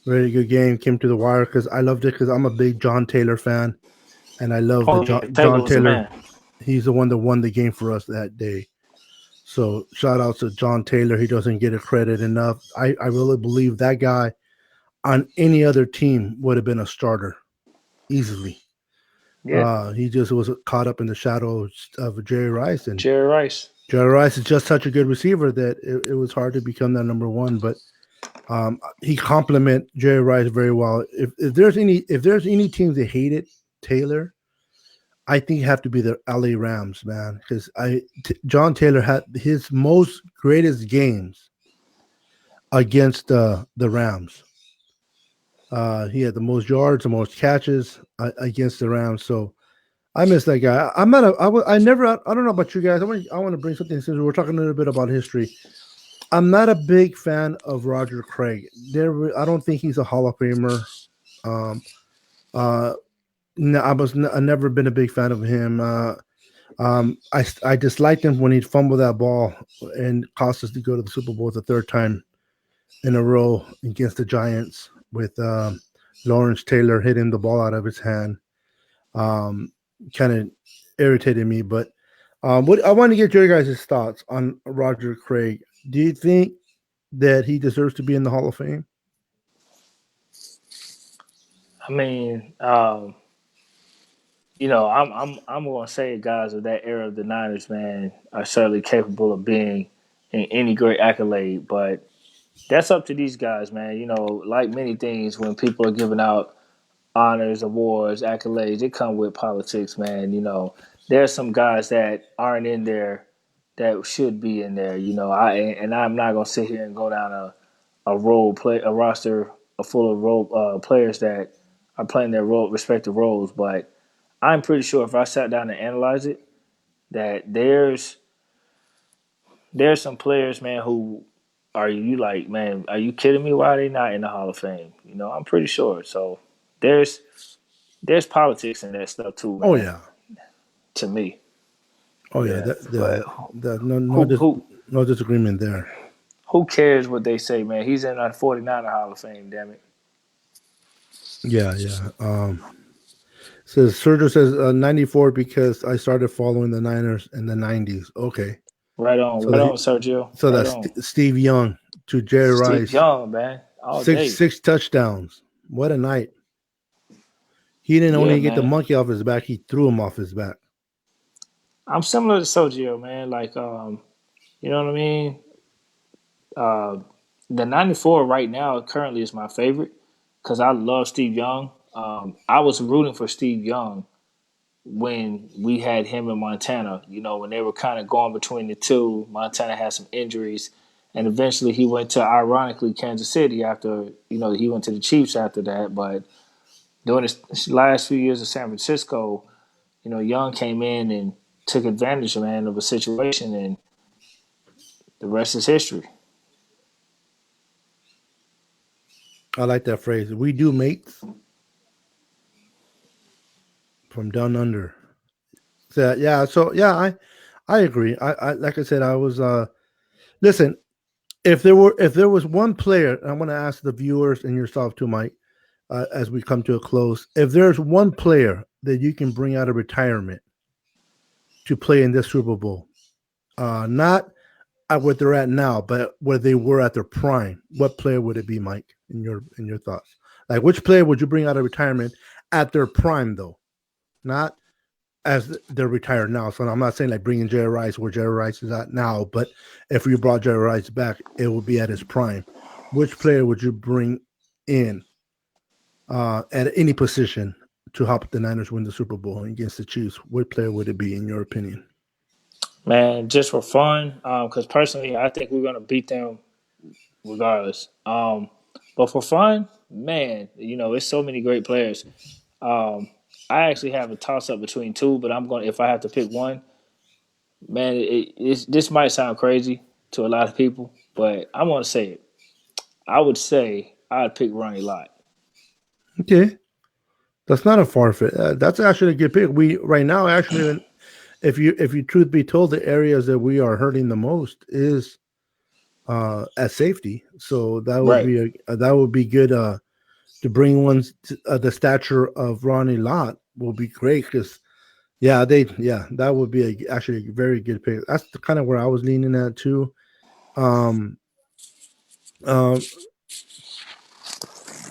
very good game. Came to the wire because I loved it because I'm a big John Taylor fan, and I love Oh the yeah, Taylor John was the Taylor. man. He's the one that won the game for us that day. So shout out to John Taylor. He doesn't get a credit enough. I really believe that guy on any other team would have been a starter easily. Yeah, He just was caught up in the shadows of Jerry Rice, and Jerry Rice. Jerry Rice is just such a good receiver that it was hard to become that number one. But he complement Jerry Rice very well. If there's any teams that hated Taylor, I think have to be the LA Rams, man, because John Taylor had his most greatest games against the Rams. He had the most yards, the most catches against the Rams. So I miss that guy. I'm not. I never. I don't know about you guys. I want to bring something since we're talking a little bit about history. I'm not a big fan of Roger Craig. I don't think he's a Hall of Famer. No, I've never been a big fan of him. I disliked him when he fumbled that ball and cost us to go to the Super Bowl the third time in a row against the Giants with Lawrence Taylor hitting the ball out of his hand. Kind of irritated me, but what I want to get your guys' thoughts on Roger Craig. Do you think that he deserves to be in the Hall of Fame? I mean, I'm gonna say guys of that era of the Niners, man, are certainly capable of being in any great accolade, but that's up to these guys, man. You know, like many things, when people are giving out honors, awards, accolades, it come with politics, man. You know, there's some guys that aren't in there that should be in there. You know, I'm not gonna sit here and go down a roster full of role players that are playing their respective roles, but I'm pretty sure if I sat down and analyze it, that there's some players, man, who are you like, man, are you kidding me? Why are they not in the Hall of Fame? You know, I'm pretty sure. So there's politics in that stuff too, man. Oh yeah. To me. Oh yeah. But No disagreement there. who cares what they say, man? He's in our 49er Hall of Fame, damn it. Yeah. Says Sergio says 94 because I started following the Niners in the 90s. Okay. Right on, Sergio. So right that's on. Steve Young to Jerry Rice. Steve Young, man. All day. Six touchdowns. What a night. He didn't only get the monkey off his back, he threw him off his back. I'm similar to Sergio, man. Like, you know what I mean? The 94 right now currently is my favorite because I love Steve Young. I was rooting for Steve Young when we had him in Montana, you know, when they were kind of going between the two. Montana had some injuries, and eventually he went to, ironically, Kansas City after, you know, he went to the Chiefs after that. But during his last few years of San Francisco, you know, Young came in and took advantage, man, of a situation, and the rest is history. I like that phrase. We do mates from down under. So, yeah, I agree. I like I said, I was listen, if there was one player, and I want to ask the viewers and yourself too, Mike, as we come to a close, if there's one player that you can bring out of retirement to play in this Super Bowl, not at what they're at now, but where they were at their prime, what player would it be, Mike, in your thoughts? Like, which player would you bring out of retirement at their prime, though? Not as they're retired now. So I'm not saying like bringing Jerry Rice where Jerry Rice is at now, but if you brought Jerry Rice back, it would be at his prime. Which player would you bring in at any position to help the Niners win the Super Bowl against the Chiefs? What player would it be, in your opinion? Man, just for fun, because personally, I think we're gonna beat them regardless. But for fun, man, it's so many great players. Um, I actually have a toss up between two, but I'm going. If I have to pick one, man, this might sound crazy to a lot of people, but I want to say it. I would say I'd pick Ronnie Lott. Okay, that's not a forfeit. That's actually a good pick. We right now actually, if you truth be told, the areas that we are hurting the most is at safety. So Right. that would be good. To bring one the stature of Ronnie Lott will be great because that would be actually a very good pick. That's the kind of where I was leaning at too. Um, um,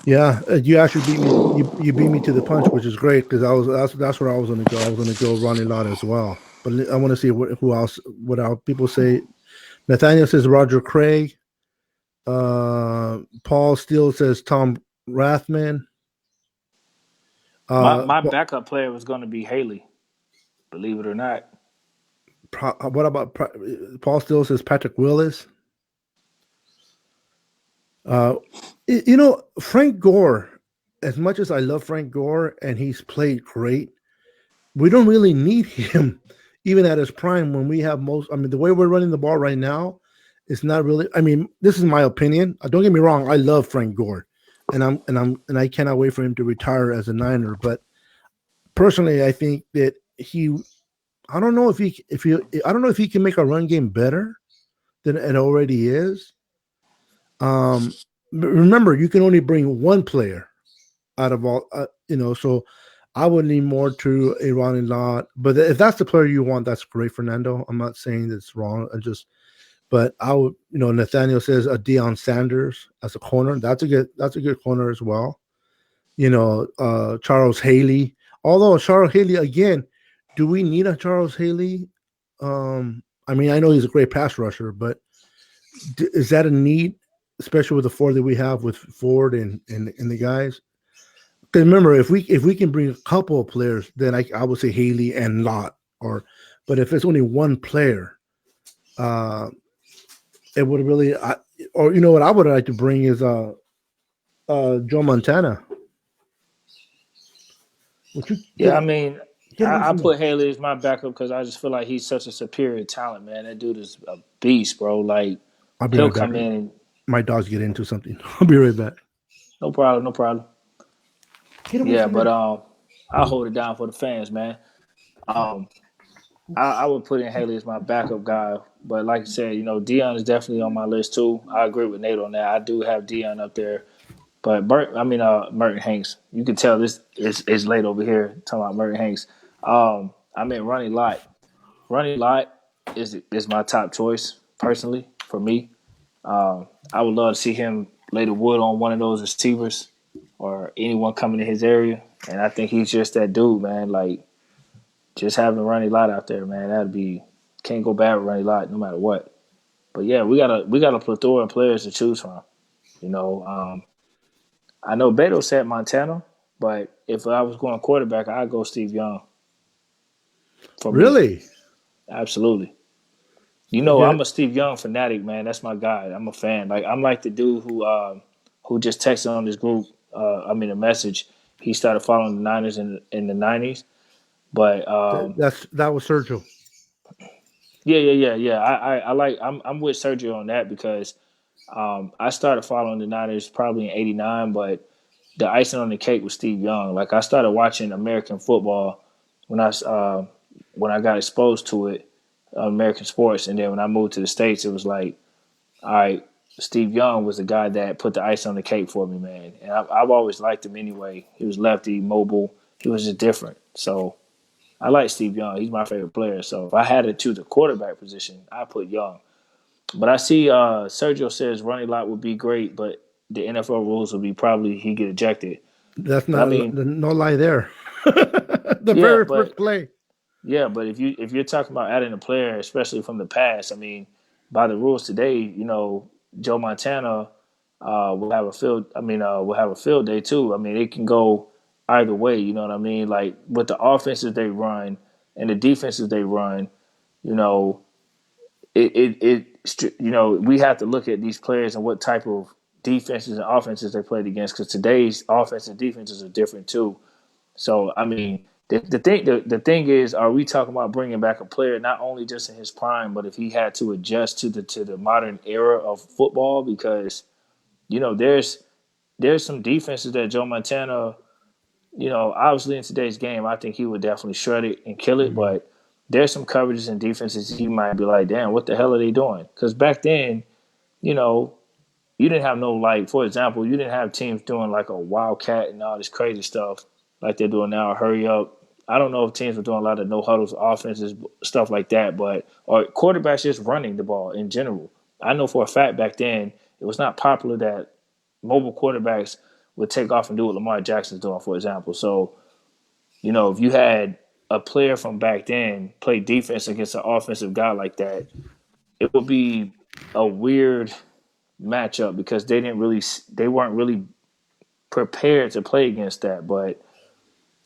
yeah, you actually beat me. You beat me to the punch, which is great because that's where I was going to go. I was going to go Ronnie Lott as well. But I want to see who else. What else people say? Nathaniel says Roger Craig. Paul Steele says Tom Rathman. My backup player was going to be Haley, believe it or not. What about Paul Steele says Patrick Willis? Uh, Frank Gore. As much as I love Frank Gore and he's played great, we don't really need him even at his prime when we have most. I mean, the way we're running the ball right now, it's not really. I mean, this is my opinion. Don't get me wrong. I love Frank Gore, and I cannot wait for him to retire as a Niner. But personally, I think that he. I don't know if he can make a run game better than it already is. Remember, you can only bring one player out of all, so I would lean more to a Ronnie Lott. But if that's the player you want, that's great, Fernando. I'm not saying that's wrong. But I would, Nathaniel says a Deion Sanders as a corner. That's a good corner as well. Charles Haley. Although Charles Haley, again, do we need a Charles Haley? I mean, I know he's a great pass rusher, but is that a need, especially with the four that we have with Ford and the guys? Because remember, if we can bring a couple of players, then I would say Haley and Lott. But if it's only one player, it would really. Or what I would like to bring is Joe Montana. Would you Yeah, I mean, get away I from me? put Haley as my backup because I just feel like he's such a superior talent, man. That dude is a beast, bro. Like I'll be he'll right back. come in and My dogs get into something. I'll be right back. no problem, no problem. Get away Yeah, from but me. I'll hold it down for the fans, man. Um, I would put in Haley as my backup guy, but like you said, Dion is definitely on my list too. I agree with Nate on that. I do have Dion up there, but Merton Hanks. You can tell this is late over here talking about Merton Hanks. I mean Ronnie Lott. Ronnie Lott is my top choice personally for me. I would love to see him lay the wood on one of those receivers or anyone coming in his area, and I think he's just that dude, man. Like just having Ronnie Lott out there, man, that'd be can't go bad with Ronnie Lott no matter what. But yeah, we got a plethora of players to choose from. You know, I know Beto said Montana, but if I was going quarterback, I'd go Steve Young for me. Really? Absolutely. Yeah, I'm a Steve Young fanatic, man. That's my guy. I'm a fan. Like I'm like the dude who just texted on this group. A message. He started following the Niners in the '90s, but that was Sergio. yeah. I like. I'm with Sergio on that because I started following the Niners probably in '89, but the icing on the cake was Steve Young. Like I started watching American football when when I got exposed to it, American sports, and then when I moved to the States, it was like, all right, Steve Young was the guy that put the ice on the cake for me, man. And I've always liked him anyway. He was lefty, mobile. He was just different. So I like Steve Young. He's my favorite player. So if I had to choose a quarterback position, I put Young. But I see Sergio says Ronnie Lott would be great, but the NFL rules would be probably he get ejected. That's But I not mean, no lie there. The yeah, very first but play. Yeah, but if you're talking about adding a player, especially from the past, I mean, by the rules today, Joe Montana will have a field. Will have a field day too. I mean, it can go either way. You know what I mean? Like with the offenses they run and the defenses they run, you know, we have to look at these players and what type of defenses and offenses they played against because today's offense and defenses are different too. So I mean, the thing is, are we talking about bringing back a player not only just in his prime, but if he had to adjust to the modern era of football? Because there's some defenses that Joe Montana, obviously in today's game, I think he would definitely shred it and kill it. Mhm. But there's some coverages and defenses he might be like, damn, what the hell are they doing? Because back then, you know, you didn't have no like, for example, you didn't have teams doing like a wildcat and all this crazy stuff like they're doing now. Hurry up. I don't know if teams were doing a lot of no huddles, offenses, stuff like that, but or quarterbacks just running the ball in general. I know for a fact back then it was not popular that mobile quarterbacks would take off and do what Lamar Jackson's doing, for example. So, if you had a player from back then play defense against an offensive guy like that, it would be a weird matchup because they weren't really prepared to play against that. But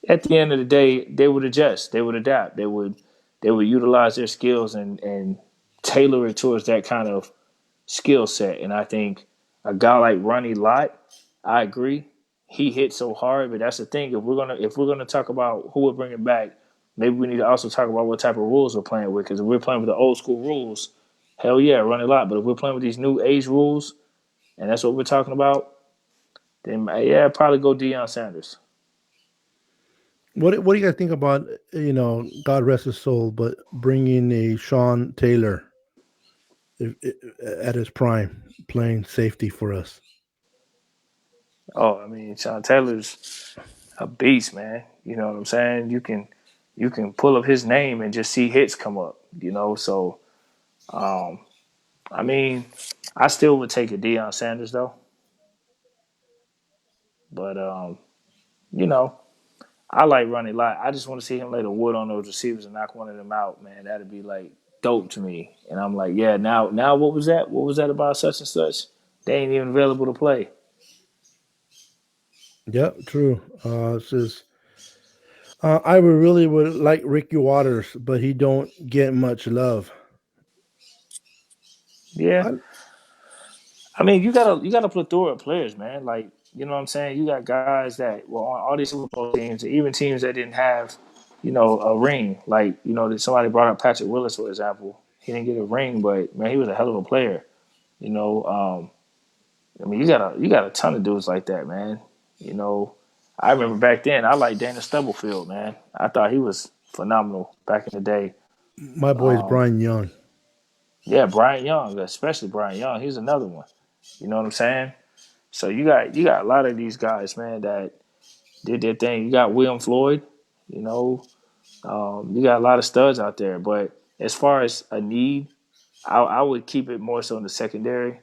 at the end of the day, they would adjust, they would adapt, they would utilize their skills and tailor it towards that kind of skill set. And I think a guy like Ronnie Lott, I agree, he hit so hard. But that's the thing. If we're gonna talk about who we're bringing back, maybe we need to also talk about what type of rules we're playing with. Because if we're playing with the old school rules, hell yeah, Ronnie Lott. But if we're playing with these new age rules, and that's what we're talking about, then yeah, probably go Deion Sanders. What do you guys think about God rest his soul, but bringing a Sean Taylor at his prime, playing safety for us? Oh, I mean, Sean Taylor's a beast, man. You know what I'm saying? You can pull up his name and just see hits come up. So um, I mean, I still would take a Deion Sanders though, but you know, I like Ronnie Lott. I just want to see him lay the wood on those receivers and knock one of them out, man. That'd be like dope to me. And I'm like, yeah, now what was that? What was that about such and such? They ain't even available to play. Yeah, true. It says I would really would like Ricky Waters, but he don't get much love. Yeah, I, I mean, you got a plethora of players, man. Like, you know what I'm saying? You got guys that were on all these Super Bowl teams, even teams that didn't have, a ring. Like, that somebody brought up Patrick Willis, for example. He didn't get a ring, but man, he was a hell of a player. You know, I mean, you got a ton of dudes like that, man. You know, I remember back then, I liked Dana Stubblefield, man. I thought he was phenomenal back in the day. my boy is Um, Brian Young. yeah, Brian Young, especially Brian Young, he's another one. You know what I'm saying? So you got a lot of these guys, man, that did their thing. You got William Floyd, you know, you got a lot of studs out there. But as far as a need, I would keep it more so in the secondary.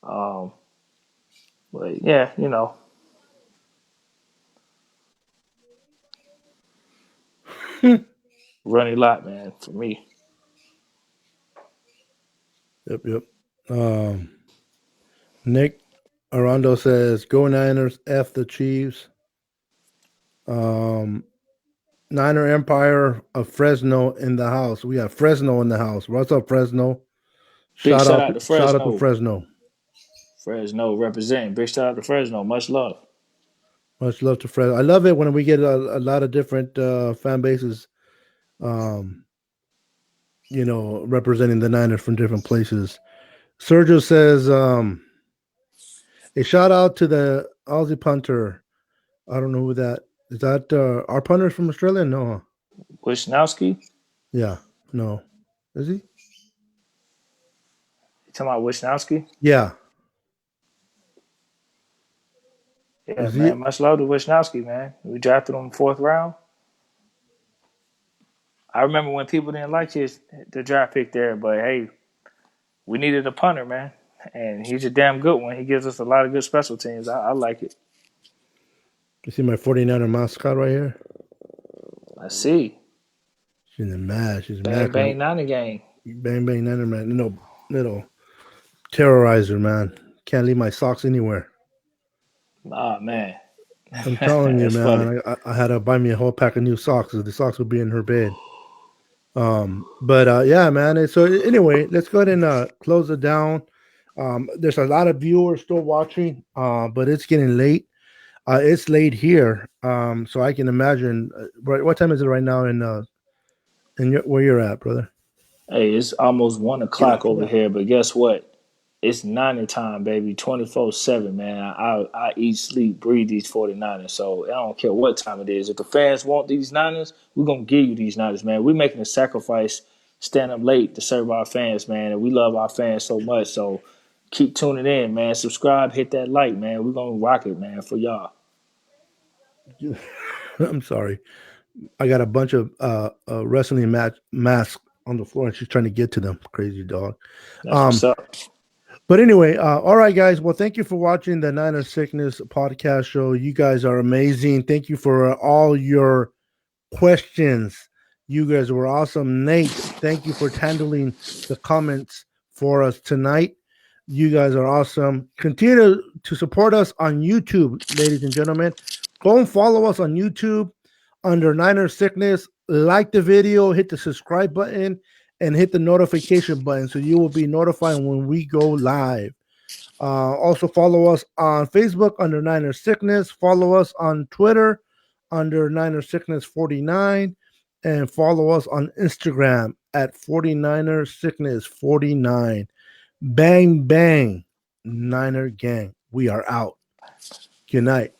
Um, but yeah, Ronnie Lott, man, for me. Yep, yep. Um, Nick Arando says, "Go Niners, f the Chiefs." Um, Niner Empire of Fresno in the house. We got Fresno in the house. What's up, Fresno? Big Shout shout out, out to shout out to Fresno. Fresno. Fresno representing. Big shout out to Fresno. Much love. Much love to Fresno. I love it when we get a lot of different fan bases. Um, representing the Niners from different places. Sergio says, a shout out to the Aussie punter. I don't know who that is. That our punter from Australia? No, huh? Wisnowski. Yeah, no, is he? You talking about Wisnowski? Yeah, Yeah, is he? man. Much love to Wisnowski, man. We drafted him fourth round. I remember when people didn't like the draft pick there, but hey, we needed a punter, man. And he's a damn good one. He gives us a lot of good special teams. I like it. You see my 49er mascot right here? I see. She's mad. She's Bang mad. bang Niner gang. Bang bang Niner, man. Little terrorizer, man. Can't leave my socks anywhere. Ah man. I'm telling you, That's funny. man. I had to buy me a whole pack of new socks because the socks would be in her bed. But yeah, man. So anyway, let's go ahead and close it down. There's a lot of viewers still watching, but it's getting late. It's late here, so I can imagine. Right, what time is it right now where you're at, brother? Hey, it's almost 1 o'clock over here, but guess what? It's Niner time, baby. 24/7, man. I eat, sleep, breathe these 49ers. So I don't care what time it is. If the fans want these Niners, we're gonna give you these Niners, man. We're making a sacrifice, stand up late to serve our fans, man. And we love our fans so much. So keep tuning in, man. Subscribe, hit that like, man. We're gonna rock it, man, for y'all. I'm sorry. I got a bunch of wrestling masks on the floor, and she's trying to get to them. Crazy dog. That's what's up. But anyway, all right, guys. Well, thank you for watching the Niner Sickness podcast show. You guys are amazing. Thank you for all your questions. You guys were awesome. Nate, thank you for handling the comments for us tonight. You guys are awesome. Continue to support us on YouTube, ladies and gentlemen. Go and follow us on YouTube under Niner Sickness. Like the video, hit the subscribe button, and hit the notification button so you will be notified when we go live. Also follow us on Facebook under Niner Sickness. Follow us on Twitter under Niner Sickness 49, and follow us on Instagram at 49er Sickness 49. Bang bang, Niner gang. We are out. Good night.